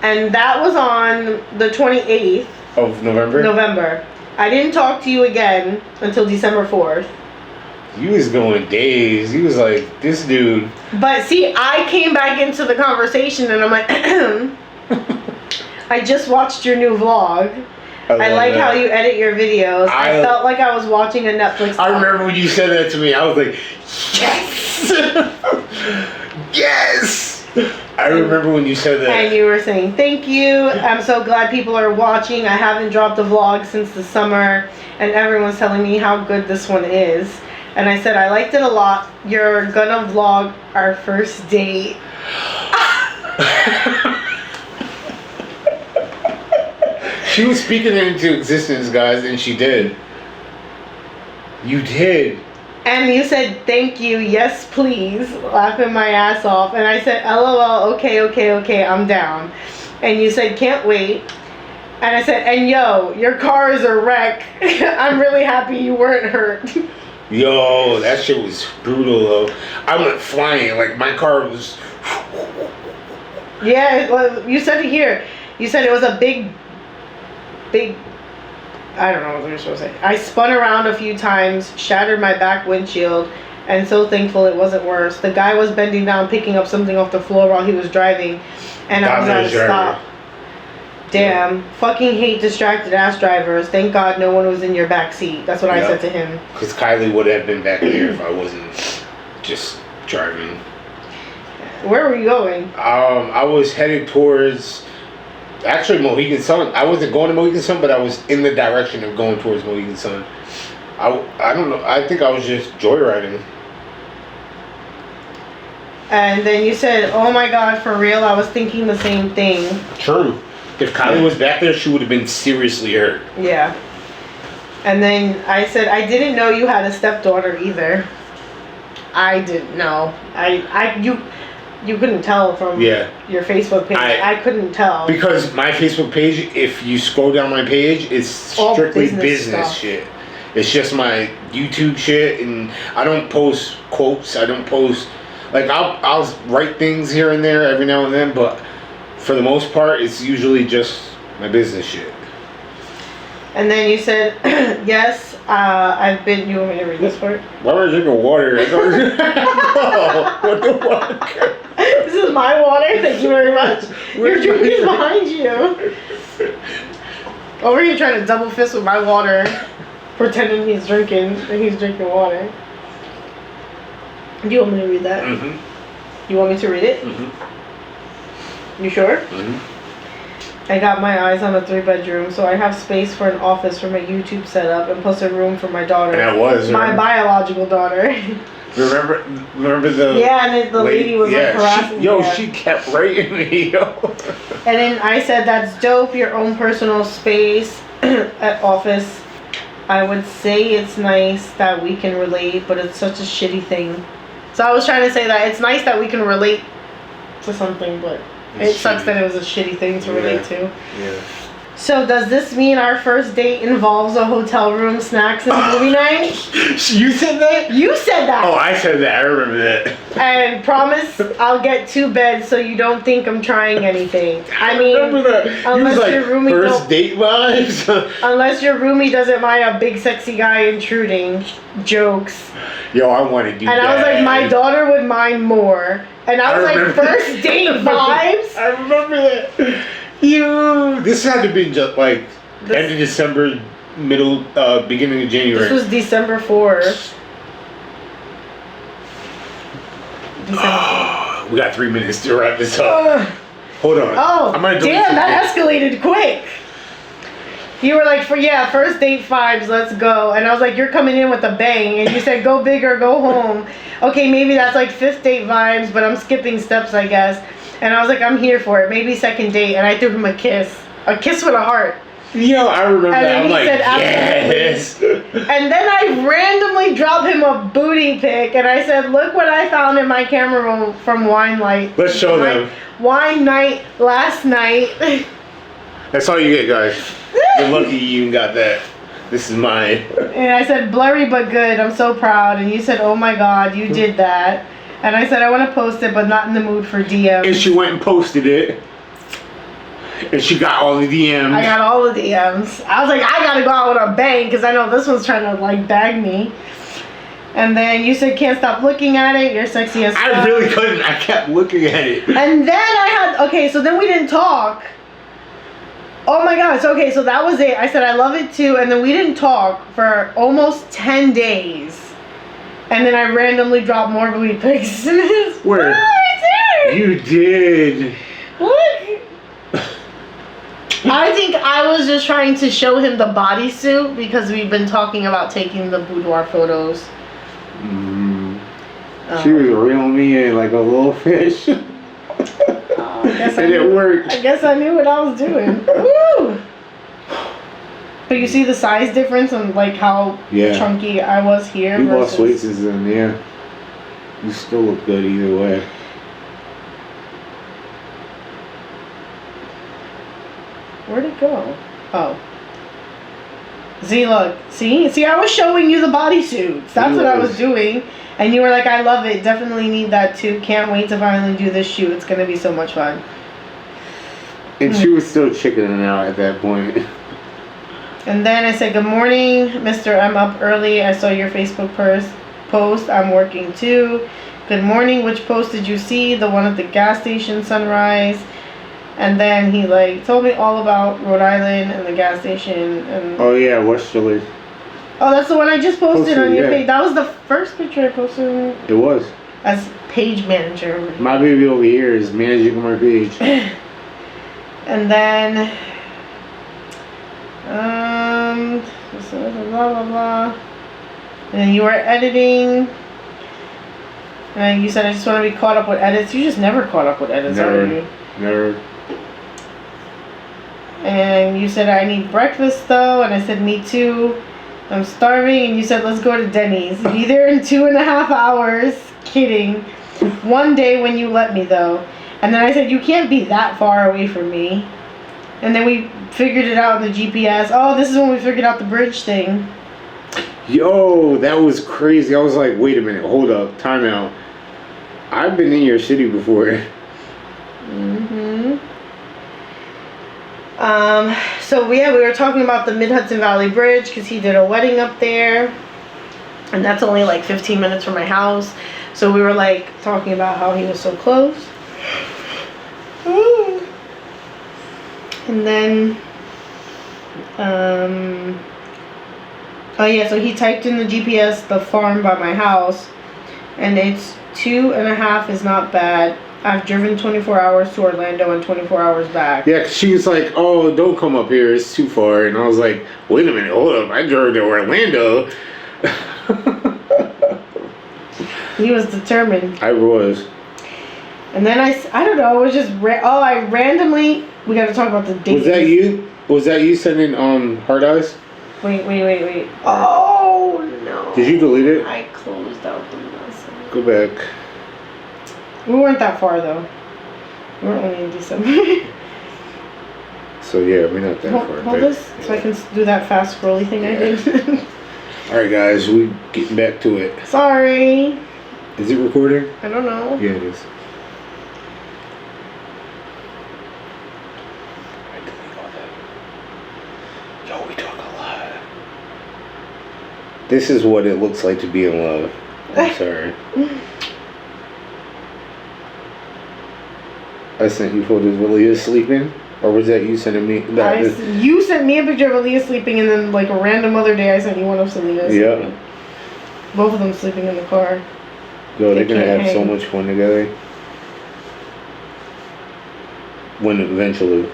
And that was on the 28th Of November. November. I didn't talk to you again until December 4th. You was going days. You was like, this dude. But see, I came back into the conversation and I'm like, I just watched your new vlog. I like how you edit your videos. I felt like I was watching a Netflix. I remember when you said that to me. I was like, yes, yes. I remember when you said that. And you were saying thank you. I'm so glad people are watching. I haven't dropped a vlog since the summer, and everyone's telling me how good this one is. And I said I liked it a lot. You're gonna vlog our first date. She was speaking it into existence, guys, and she did. You did. And you said thank you, yes please, laughing my ass off. And I said LOL, okay, I'm down. And you said can't wait. And I said, and yo, your car is a wreck. I'm really happy you weren't hurt. Yo, that shit was brutal though. I went flying, like my car was. Yeah, well, you said it here. You said it was a big, I don't know what you're supposed to say. I spun around a few times, shattered my back windshield, and so thankful it wasn't worse. The guy was bending down, picking up something off the floor while he was driving, and I was at a stop. Damn, fucking hate distracted ass drivers. Thank God no one was in your back seat. That's what I said to him. Because Kylie would have been back there if I wasn't just driving. Where were you going? I was headed towards, actually, Mohegan Sun. I wasn't going to Mohegan Sun, but I was in the direction of going towards Mohegan Sun. I don't know. I think I was just joyriding. And then you said, oh my God, for real, I was thinking the same thing. True. If Kylie was back there, she would have been seriously hurt. Yeah. And then I said, I didn't know you had a stepdaughter either. I didn't know. You couldn't tell from Yeah. your Facebook page. I couldn't tell. Because my Facebook page, if you scroll down my page, it's All strictly business business stuff. shit. It's just my YouTube shit, and I don't post quotes. I don't post, like, I'll write things here and there every now and then, but for the most part, it's usually just my business shit. And then you said, yes, I've been. You want me to read this part? Why am I drinking water? Oh, what the fuck? This is my water. Thank you very much. Your drink is behind you. Over here trying to double fist with my water, pretending he's drinking water. Do you want me to read that? Mm-hmm. You want me to read it? Mm-hmm. You sure? Mm-hmm. I got my eyes on a 3-bedroom, so I have space for an office for my YouTube setup and plus a room for my daughter. And that was my biological daughter. Remember the yeah, and the lady was like harassing me. She kept writing me, yo. And then I said, that's dope, your own personal space at office. I would say it's nice that we can relate, but it's such a shitty thing. So I was trying to say that it's nice that we can relate to something, but it sucks that it was a shitty thing to relate to. Yeah. So does this mean our first date involves a hotel room, snacks, and movie night? You said that? You said that. Oh, I said that. I remember that. And promise I'll get 2 beds so you don't think I'm trying anything. I mean, remember that. unless you was your roomie first date vibes. unless your roomie doesn't mind a big sexy guy intruding. Jokes. Yo, I want to do that. And I was like, my daughter would mind more. And I was like, first date vibes? I remember that. This had to be just like end of December, beginning of January. This was December 4th. We got 3 minutes to wrap this up. Hold on. Oh, I'm gonna damn, that escalated quick. You were like, first date vibes, let's go. And I was like, you're coming in with a bang. And you said, go big or go home. Okay, maybe that's like 5th date vibes, but I'm skipping steps, I guess. And I was like, I'm here for it. Maybe 2nd date. And I threw him a kiss. A kiss with a heart. Yo, I remember that. I'm like, yes. And then I randomly dropped him a booty pic. And I said, look what I found in my camera roll from Wine Light. Let's show them. Wine night last night. That's all you get, guys. You're lucky you even got that. This is mine. And I said, blurry but good. I'm so proud. And you said, oh my God, you did that. And I said, I want to post it, but not in the mood for DMs. And she went and posted it. And she got all the DMs. I got all the DMs. I was like, I got to go out with a bang because I know this one's trying to like bag me. And then you said, can't stop looking at it. You're sexy as fuck. I really couldn't. I kept looking at it. And then I had, okay, so then we didn't talk. Oh my God. So, okay, so that was it. I said, I love it too. And then we didn't talk for almost 10 days. And then I randomly dropped more booty pics. Where? Oh, you did. Look. I think I was just trying to show him the bodysuit because we've been talking about taking the boudoir photos. She was reeling me in like a little fish. It worked. I guess I knew what I was doing. Woo! But you see the size difference and like how chunky I was here. You lost weight since then, yeah. You still look good either way. Where'd it go? Oh. See, look. See, I was showing you the bodysuits. That's what I was doing. And you were like, I love it. Definitely need that too. Can't wait to finally do this shoot. It's going to be so much fun. And she was still chickening out at that point. And then I said, good morning, Mr. I'm up early. I saw your Facebook post. I'm working too. Good morning. Which post did you see? The one at the gas station sunrise. And then he like told me all about Rhode Island and the gas station. And oh yeah, Westerly. Oh, that's the one I just posted on your page. That was the first picture I posted. It was. As page manager. My baby over here is managing my page. And then, blah, blah, blah. And you were editing. And you said, I just want to be caught up with edits. You just never caught up with edits, are you? Never. And you said, I need breakfast though. And I said, me too. I'm starving, and you said let's go to Denny's. Be there in 2.5 hours. Kidding. One day when you let me though. And then I said you can't be that far away from me. And then we figured it out in the GPS. Oh, this is when we figured out the bridge thing. Yo, that was crazy. I was like, wait a minute, hold up, time out. I've been in your city before. So we were talking about the Mid-Hudson Valley Bridge because he did a wedding up there. And that's only like 15 minutes from my house. So we were like talking about how he was so close. And then, oh yeah, so he typed in the GPS, the farm by my house. And it's 2.5 is not bad. I've driven 24 hours to Orlando and 24 hours back. Yeah, 'cause she was like, oh, don't come up here, it's too far. And I was like, wait a minute, hold up, I drove to Orlando. He was determined. I was. And then I don't know, it was just, I randomly, we gotta talk about the date. Was that you? Was that you sending hard eyes? Wait. Oh, no. Did you delete it? I closed out the message. Go back. We weren't that far, though. We were only in December. So, yeah, we're not that far. Hold this, so I can do that fast scrolly thing I did. Alright, guys, we getting back to it. Sorry. Is it recording? I don't know. Yeah, it is. Yo, we talk a lot. This is what it looks like to be in love. I'm sorry. I sent you photos of Aaliyah sleeping? Or was that you sending me? You sent me a picture of Aaliyah sleeping, and then like a random other day I sent you one of Selena's sleeping. Both of them sleeping in the car. Yo, they're gonna have so much fun together. When eventually.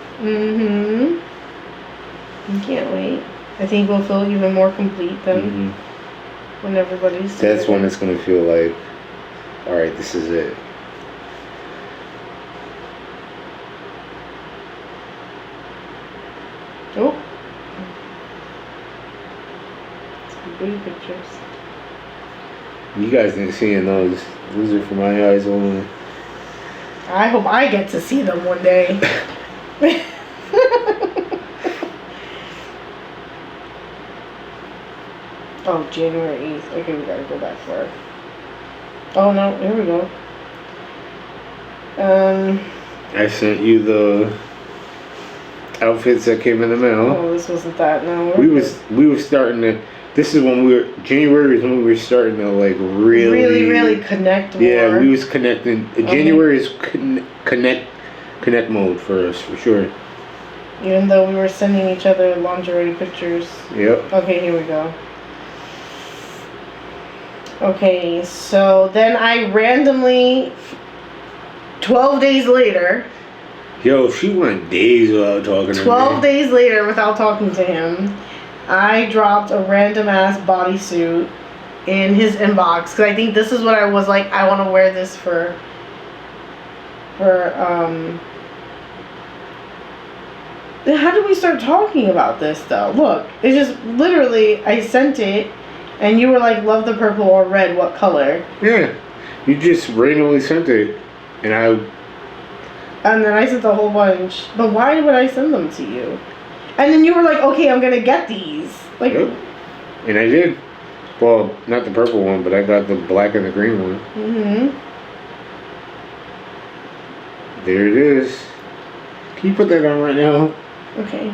I can't wait. I think we'll feel even more complete then when everybody's together. That's when it's gonna feel like, alright, this is it. Oh. Some booty pictures. You guys didn't see those. Those are for my eyes only. I hope I get to see them one day. Oh, January 8th. Okay, we gotta go back far. Oh no, here we go. I sent you the outfits that came in the mail. Oh, this wasn't that. No. We were starting to. This is when January is when we were starting to like really connect more. Yeah, we was connecting. January is connect mode for us for sure. Even though we were sending each other lingerie pictures. Yep. Okay, here we go. Okay, so then I randomly, 12 days later. Yo, she went days without talking to me. 12 days later without talking to him, I dropped a random ass bodysuit in his inbox. Because I think this is what I was like, I want to wear this for how did we start talking about this though? Look, it's just literally, I sent it. And you were like, love the purple or red, what color? Yeah. You just randomly sent it. And then I sent a whole bunch. But why would I send them to you? And then you were like, okay, I'm going to get these. Like, yep. And I did. Well, not the purple one, but I got the black and the green one. There it is. Can you put that on right now? Okay.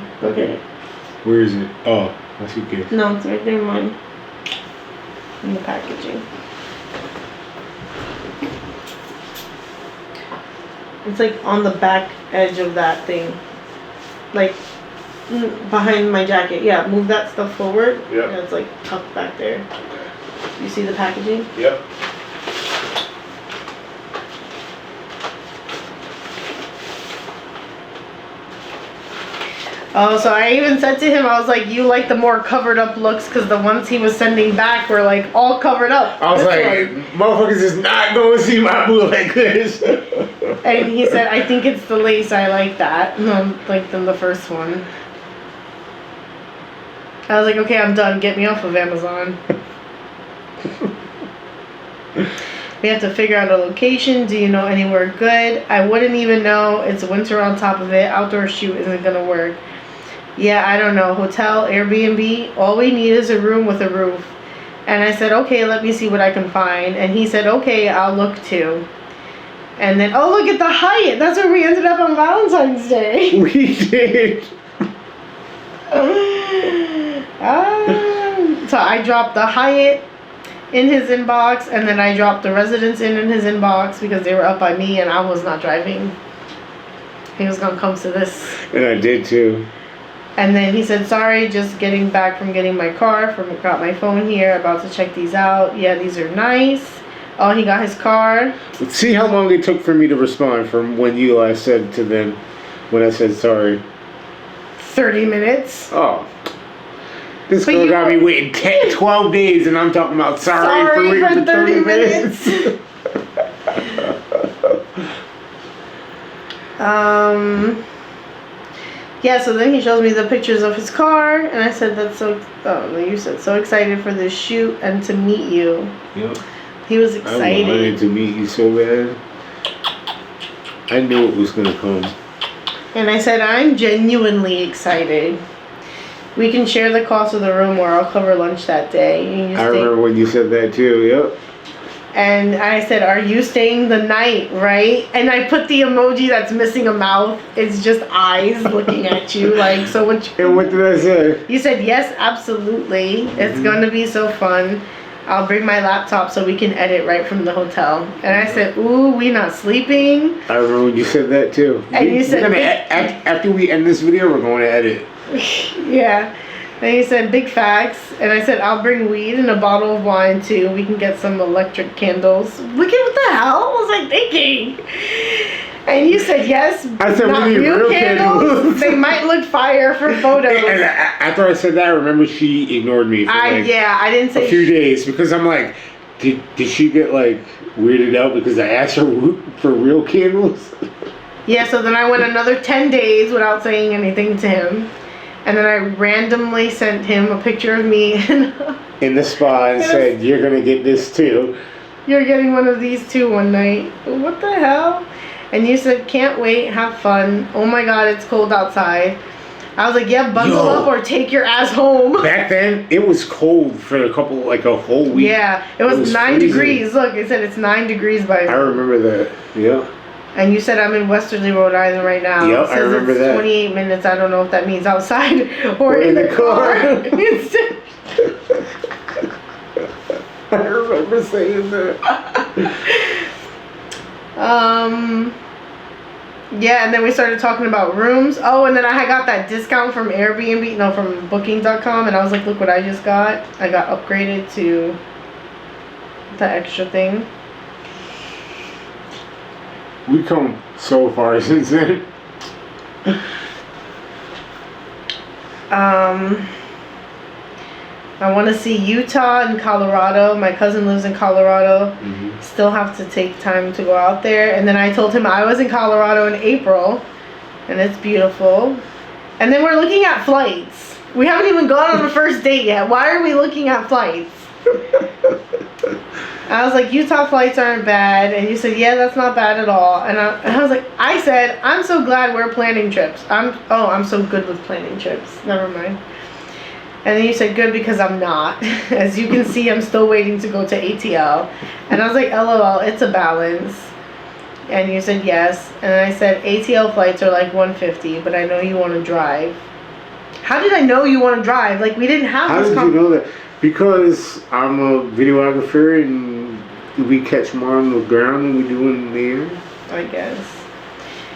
Where is it? Oh, my suitcase. No, it's right there, mine. In the packaging. It's like on the back edge of that thing. Like behind my jacket. Yeah, move that stuff forward. Yep. Yeah, it's like tucked back there. You see the packaging? Yep. Oh, so I even said to him, I was like, you like the more covered up looks because the ones he was sending back were like all covered up. I was like, motherfuckers is not going to see my boo like this. And he said, I think it's the lace, I like that. Like than the first one. I was like, okay, I'm done. Get me off of Amazon. We have to figure out a location. Do you know anywhere good? I wouldn't even know. It's winter on top of it. Outdoor shoot isn't going to work. Yeah, I don't know. Hotel, Airbnb. All we need is a room with a roof. And I said, okay, let me see what I can find. And he said, okay, I'll look too. And then, oh, look at the Hyatt. That's where we ended up on Valentine's Day. We did. So I dropped the Hyatt in his inbox, and then I dropped the Residence Inn in his inbox because they were up by me and I was not driving. He was gonna come to this. And I did too. And then he said, sorry, just getting back from getting my car, got my phone here, about to check these out. Yeah, these are nice. Oh, he got his car. Let's see how long it took for me to respond from when you last said to them, when I said sorry. 30 minutes. Oh. This But girl you got me were- waiting 12 days and I'm talking about sorry for waiting 30 minutes. Yeah, so then he shows me the pictures of his car, and I said, that's so, oh, no, you said, so excited for this shoot and to meet you. Yep. He was I excited. wanted to meet you so bad. I knew it was going to come. And I said, I'm genuinely excited. We can share the cost of the room, or I'll cover lunch that day. And you I remember when you said that too, yep. And I said, are you staying the night, right? And I put the emoji that's missing a mouth. It's just eyes looking at you. Like, so what you... And what did I say? You said, yes, absolutely. It's going to be so fun. I'll bring my laptop so we can edit right from the hotel. And I said, ooh, we not sleeping. I remember when you said that too. And you said... After we end this video, we're going to edit. Yeah. And he said, big facts. And I said, I'll bring weed and a bottle of wine too. We can get some electric candles. Look at what the hell I was like thinking. And you said, yes, I said, not we need real real candles. candles. They might look fire for photos. And after I said that, I remember she ignored me for I didn't say a few days because I'm like, did she get like weirded out because I asked her for real candles? Yeah, so then I went another 10 days without saying anything to him. And then I randomly sent him a picture of me In the spa and said, you're going to get this too. You're getting one of these too one night. What the hell? And you said, can't wait, have fun. Oh my god, it's cold outside. I was like, yeah, bundle up or take your ass home. Back then, it was cold for a whole week. Yeah, it was 9 freezing. degrees. Look, it said it's 9 degrees by I remember that. Yeah. And you said I'm in Westerly, Rhode Island right now. Yep, It says I remember it's that. 28 minutes. I don't know if that means outside or in the car. I remember saying that. Yeah, and then we started talking about rooms. Oh, and then I got that discount from Airbnb, no, from Booking.com, and I was like, look what I just got. I got upgraded to the extra thing. We come so far since then. I want to see Utah and Colorado. My cousin lives in Colorado. Still have to take time to go out there. And then I told him I was in Colorado in April, and it's beautiful. And then we're looking at flights. We haven't even gone on the first date yet. Why are we looking at flights? I was like, Utah flights aren't bad. And you said, yeah, that's not bad at all. And I was like, I said, I'm so glad we're planning trips. I'm so good with planning trips. Never mind. And then you said, good, because I'm not. As you can see, I'm still waiting to go to ATL. And I was like, LOL, it's a balance. And you said, yes. And I said, ATL flights are like $150, but I know you want to drive. How did I know you want to drive? Like, we didn't have this How did you know that? Because I'm a videographer and we catch more on the ground than we do in the air. I guess.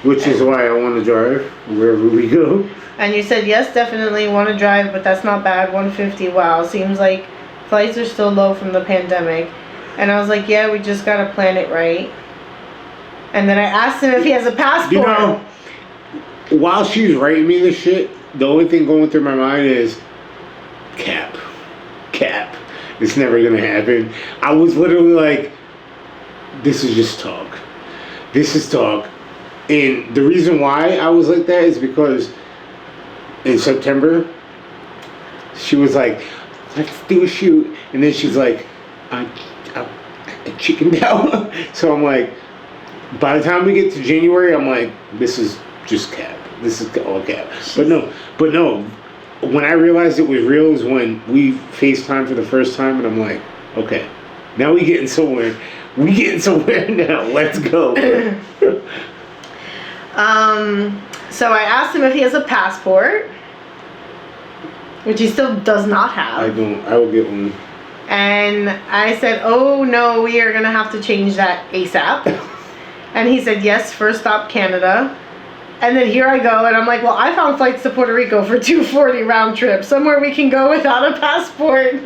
Which is why I want to drive wherever we go. And you said, yes, definitely want to drive, but that's not bad. $150, wow. Seems like flights are still low from the pandemic. And I was like, yeah, we just got to plan it right. And then I asked him if he has a passport. You know, while she's writing me this shit, the only thing going through my mind is cap. It's never going to happen. I was literally like, this is just talk. This is talk. And the reason why I was like that is because in September, She was like, let's do a shoot. And then she's like, I chickened out. So I'm like, by the time we get to January, I'm like, this is just cap. This is all cap. But no. When I realized it was real is when we FaceTime for the first time, and I'm like, okay, now we getting somewhere. We getting somewhere now. Let's go. So I asked him if he has a passport, which he still does not have. I don't. I will get one. And I said, oh no, we are gonna have to change that ASAP. And he said, yes, first stop Canada. And then here I go, and I'm like, well, I found flights to Puerto Rico for $240 round trip, somewhere we can go without a passport.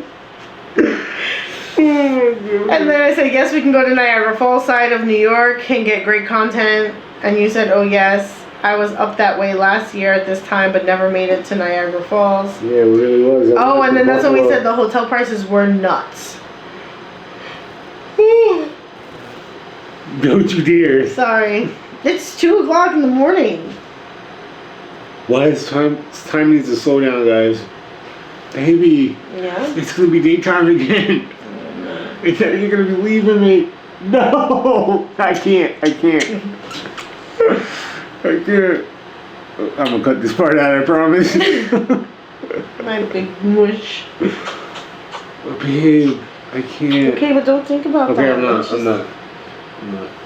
And then I said, yes, we can go to Niagara Falls side of New York and get great content. And you said, oh yes, I was up that way last year at this time, but never made it to Niagara Falls. Yeah, it really was. Oh, and then that's when we said the hotel prices were nuts. Don't you dare. Sorry. It's 2 o'clock in the morning. Why is time? Time needs to slow down, guys. Baby. Yeah? It's gonna be daytime again. You're gonna be leaving me. No, I can't. I can't. I'm gonna cut this part out. I promise. My big mush. Babe, I can't. Okay, but don't think about that. Okay, I'm not.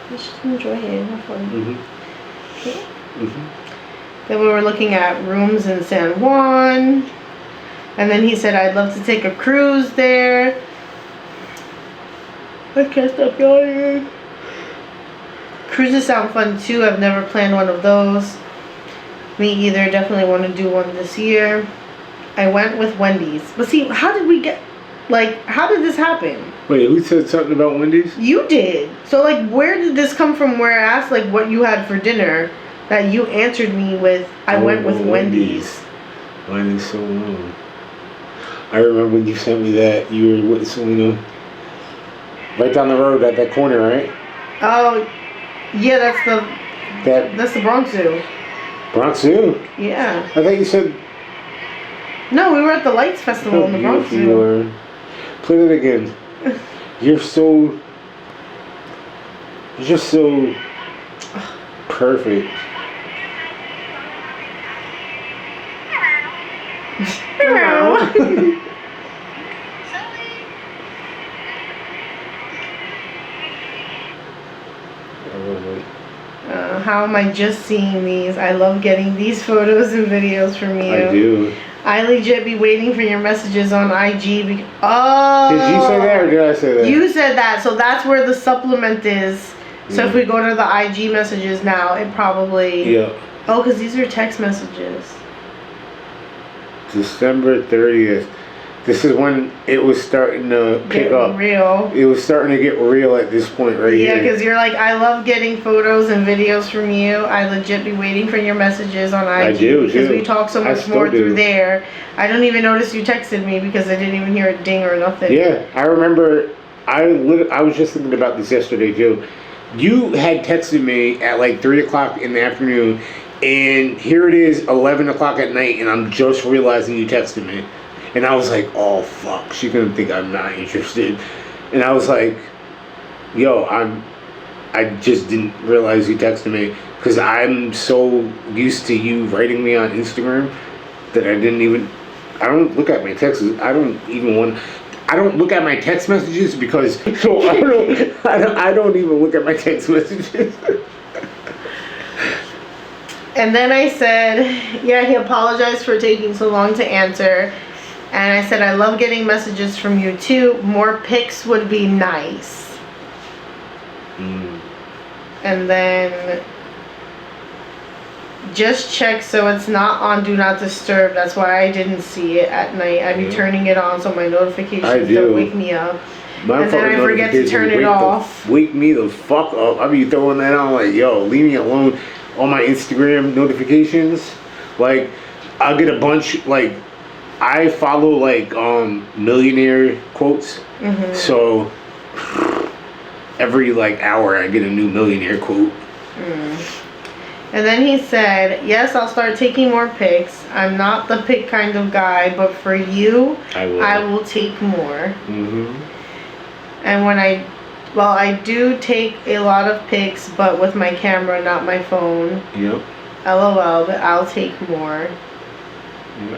Let's just enjoy it. Have fun. Mhm. Okay. Mhm. Then we were looking at rooms in San Juan. And then he said, I'd love to take a cruise there. I can't stop yawning. Cruises sound fun too. I've never planned one of those. Me either. Definitely want to do one this year. I went with Wendy's. But see, how did we get... Like, how did this happen? Wait, who said something about Wendy's? You did. So, like, where did this come from where I asked, like, what you had for dinner? That you answered me with, I went with Wendy's. Wendy's so long. I remember when you sent me that, you were with Selena. Right down the road at that corner, right? Oh, yeah, that's the Bronx Zoo. Bronx Zoo? Yeah. I thought you said... No, we were at the Lights Festival in the Bronx Zoo. You are. Play it again. You're just so perfect. How am I just seeing these? I love getting these photos and videos from you. I do. I legit be waiting for your messages on IG. Oh. Did you say that or did I say that? You said that, so that's where the supplement is. So if we go to the IG messages now, it probably... Yeah. Oh, because these are text messages. December 30th. This is when it was starting to pick up. Real. It was starting to get real at this point right here. Yeah, because you're like, I love getting photos and videos from you. I legit be waiting for your messages on IG. I do, because too. we talk so much more through there. I don't even notice you texted me because I didn't even hear a ding or nothing. Yeah, I remember. I was just thinking about this yesterday too. You had texted me at like 3 o'clock in the afternoon, and here it is 11 o'clock at night, and I'm just realizing you texted me. And I was like, oh fuck, she's gonna think I'm not interested. And I was like, yo, I just didn't realize you texted me because I'm so used to you writing me on Instagram that I don't look at my texts. I don't look at my text messages because so I don't even look at my text messages. And then I said, yeah, he apologized for taking so long to answer. And I said, I love getting messages from you too. More pics would be nice. And then just check so it's not on Do Not Disturb. That's why I didn't see it at night. I'd be turning it on so my notifications don't wake me up. And then I forget to turn it off. Wake me the fuck up. I be throwing that on like, yo, leave me alone. On my Instagram notifications, like, I'll get a bunch, like, I follow, like, millionaire quotes. Mm-hmm. So, every, like, hour I get a new millionaire quote. And then he said, yes, I'll start taking more pics. I'm not the pic kind of guy, but for you, I will take more. Mm-hmm. And when I do take a lot of pics, but with my camera, not my phone. Yep. LOL, but I'll take more.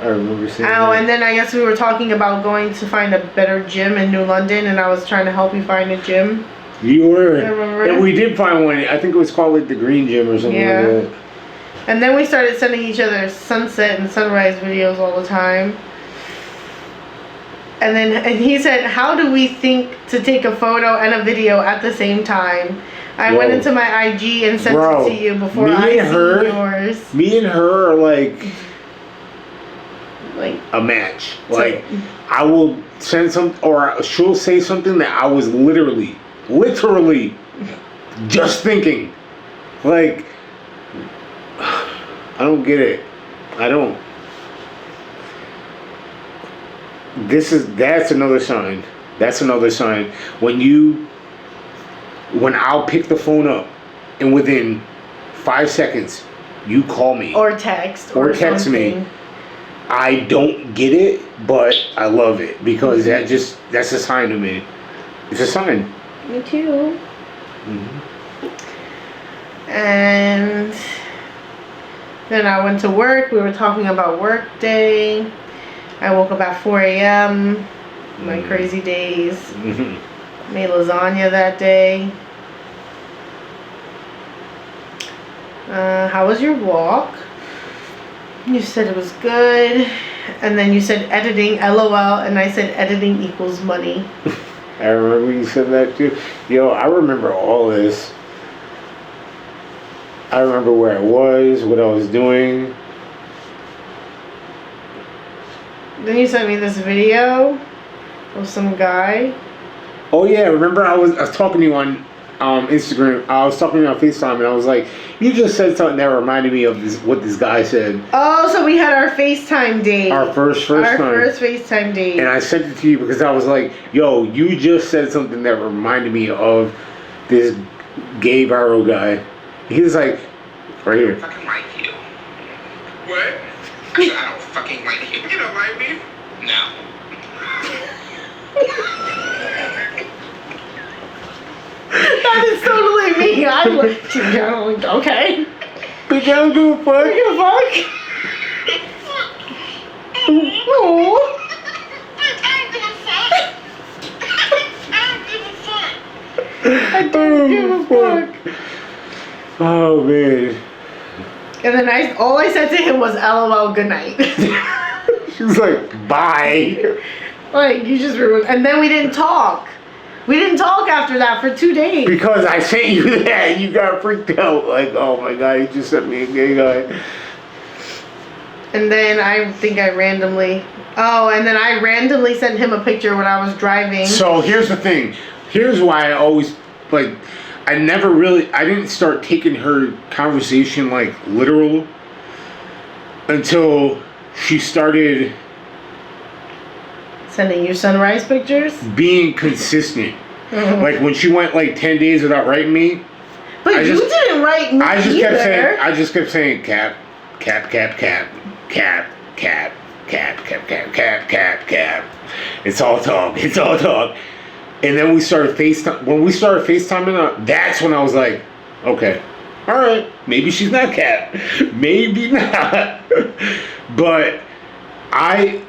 I remember saying Oh, that. and then I guess we were talking about going to find a better gym in New London, and I was trying to help you find a gym. You were. I remember. And we did find one. I think it was called like the Green Gym or something Yeah. like that. And then we started sending each other sunset and sunrise videos all the time. And he said, how do we think to take a photo and a video at the same time? I went into my IG and sent it to you before I seen yours. Me and her are like a match. Like, I will send or she'll say something that I was literally just thinking. Like, I don't get it. I don't. That's another sign. That's another sign. When I'll pick the phone up and within 5 seconds you call me. Or text. Or text me. I don't get it, but I love it because that's a sign to me. It's a sign. Me too. Mm-hmm. And then I went to work. We were talking about work day. I woke up at 4 a.m. My crazy days. Mm-hmm. Made lasagna that day. How was your walk? You said it was good. And then you said editing, LOL. And I said editing equals money. I remember you said that too. Yo, I remember all this. I remember where I was, what I was doing. Then you sent me this video of some guy. Oh yeah, remember I was talking to you on Instagram. I was talking to you on FaceTime, and I was like, "You just said something that reminded me of what this guy said." Oh, so we had our FaceTime date. Our first time. Our first FaceTime date. And I sent it to you because I was like, "Yo, you just said something that reminded me of this gay viral guy." He was like, "Right here." I don't fucking like you. What? I said, I don't fucking like you. You don't like me? No. That is totally me. I look you down. Okay. Bitch, I don't give a fuck. You give a fuck? Oh. I don't give a fuck. Oh man. And then all I said to him was LOL, good night. She was like, bye. Like, you just ruined. And then we didn't talk. We didn't talk after that for 2 days. Because I sent you that and you got freaked out. Like, oh my god, he just sent me a gay guy. And then I think I randomly sent him a picture when I was driving. So here's the thing. Here's why I always, like, I didn't start taking her conversation, like, literal until she started sending you sunrise pictures? being consistent. Mm-hmm. Like, when she went, like, 10 days without writing me. But you didn't write me I just either. kept saying, cap. It's all talk. It's all talk. And then we started FaceTime. When we started FaceTiming, that's when I was like, okay, all right, maybe she's not Cat. Maybe not. But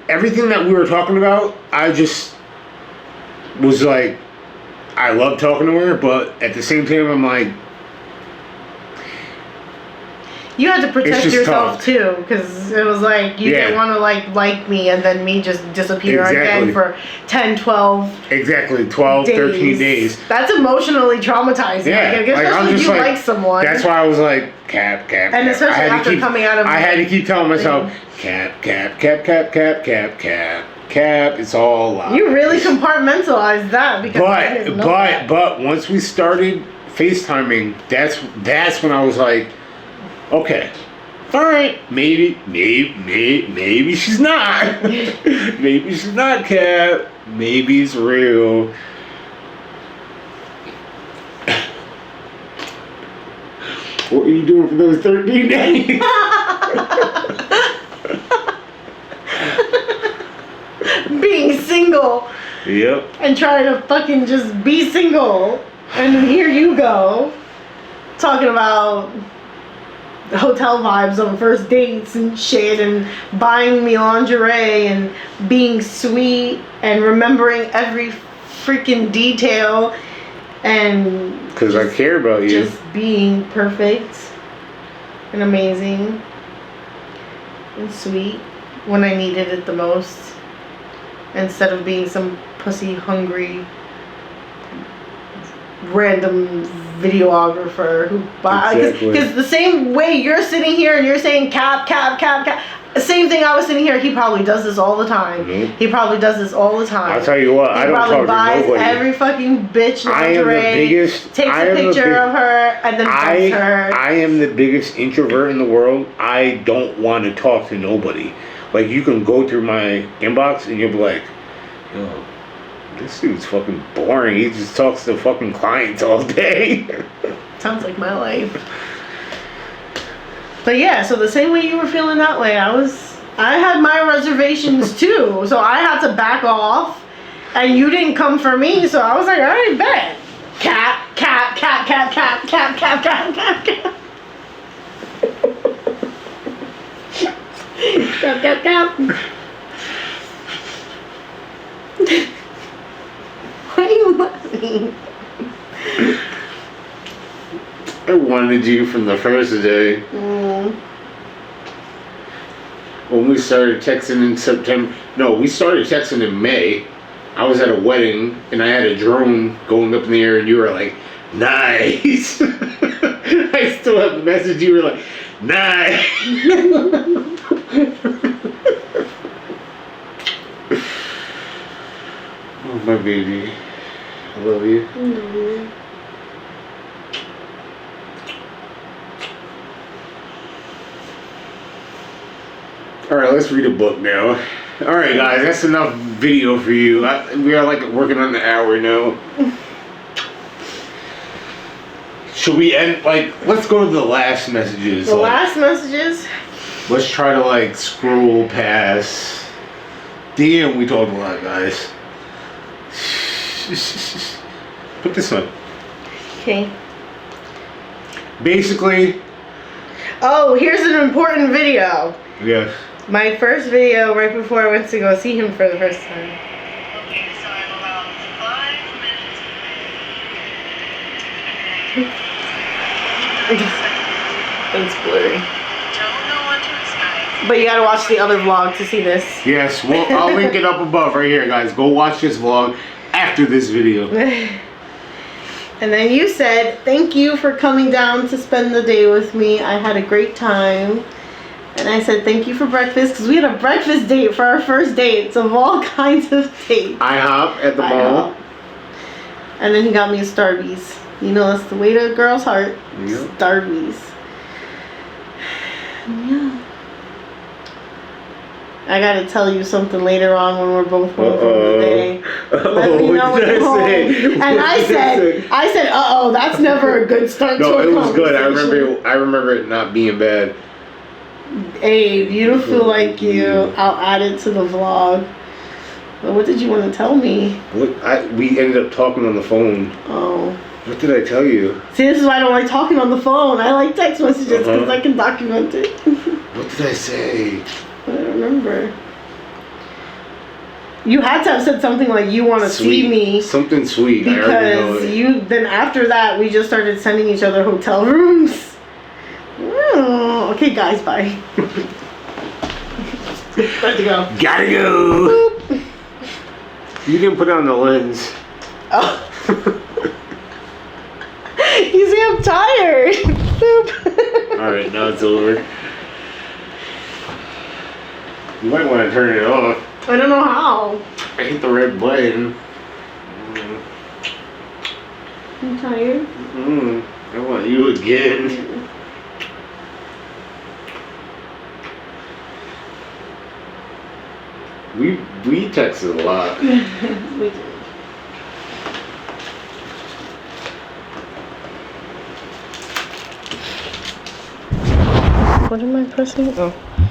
everything that we were talking about, I just was like, I love talking to her, but at the same time, I'm like, you had to protect yourself tough. too, because it was like you didn't want to like me and then me just disappear again for 10, 12 exactly 12, days. 13 days. That's emotionally traumatizing. Yeah, like, especially if you like someone. That's why I was like, Cap. And especially after coming out of I had to keep telling myself, Cap. It's all lies. You really compartmentalized that because I didn't know that. But once we started FaceTiming, that's when I was like, okay, all right, maybe she's not. Maybe she's not Cat. Maybe it's real. What were you doing for those 13 days? Being single Yep. and trying to fucking just be single. And here you go. Talking about hotel vibes on first dates and shit and buying me lingerie and being sweet and remembering every freaking detail and Because I care about you. just being perfect and amazing and sweet when I needed it the most, instead of being some pussy hungry random videographer who buys, Exactly. because the same way you're sitting here and you're saying cap, the same thing I was sitting here, he probably does this all the time. Nope. He probably does this all the time. I'll tell you what, I He don't probably talk to buys nobody. every fucking bitch I am the lingerie, biggest. takes I a am the picture big- of her, and then dumps her. I am the biggest introvert in the world. I don't want to talk to nobody. Like, you can go through my inbox and you'll be like, yo, this dude's fucking boring. He just talks to fucking clients all day. Sounds like my life. But yeah, so the same way you were feeling that way, I had my reservations too. So I had to back off, and you didn't come for me. So I was like, all right, bet. Cap. Cap. Why are you laughing? I wanted you from the first day. When we started texting in September. No, we started texting in May. I was at a wedding and I had a drone going up in the air and you were like, nice. I still have the message. You were like, nice. Oh, my baby. I love you. Alright, let's read a book now. Alright, guys, that's enough video for you. We are like working on the hour now. Should we end, like, let's go to the last messages. The like, last messages. let's try to, like, scroll past. Damn, we talked a lot, guys. Put this on. Okay. Basically, Oh, here's an important video. yes. My first video right before I went to go see him for the first time. Okay, so I'm about 5 minutes It's blurry. Don't know what to expect. But you gotta watch the other vlog to see this. Yes, well, I'll link it up above right here, guys. Go watch this vlog after this video. And then you said, thank you for coming down to spend the day with me. I had a great time. And I said, thank you for breakfast, because we had a breakfast date for our first dates of all kinds of dates. IHOP at the mall. And then he got me a Starbucks. You know, that's the way to a girl's heart. Yep. Starbucks. Yeah. I gotta tell you something later on when we're both home from the day. Let me know when you're home. And I said, uh-oh, that's never a good start to No, a it was good. I conversation. remember it not being bad. Hey, beautiful like you. I'll add it to the vlog. But what did you want to tell me? We ended up talking on the phone. Oh. What did I tell you? See, this is why I don't like talking on the phone. I like text messages because Uh-huh. I can document it. What did I say? I don't remember. You had to have said something like you want to see me. Something sweet. I already know Because it. then after that we just started sending each other hotel rooms. Oh, okay guys, bye. Time to go. Gotta go. Boop. You didn't put on the lens. Oh. You see, I'm tired. Boop. Alright, now it's over. You might want to turn it off. I don't know how. I hit the red button. I'm tired. I want you again. We texted a lot. We did. What am I pressing? Oh.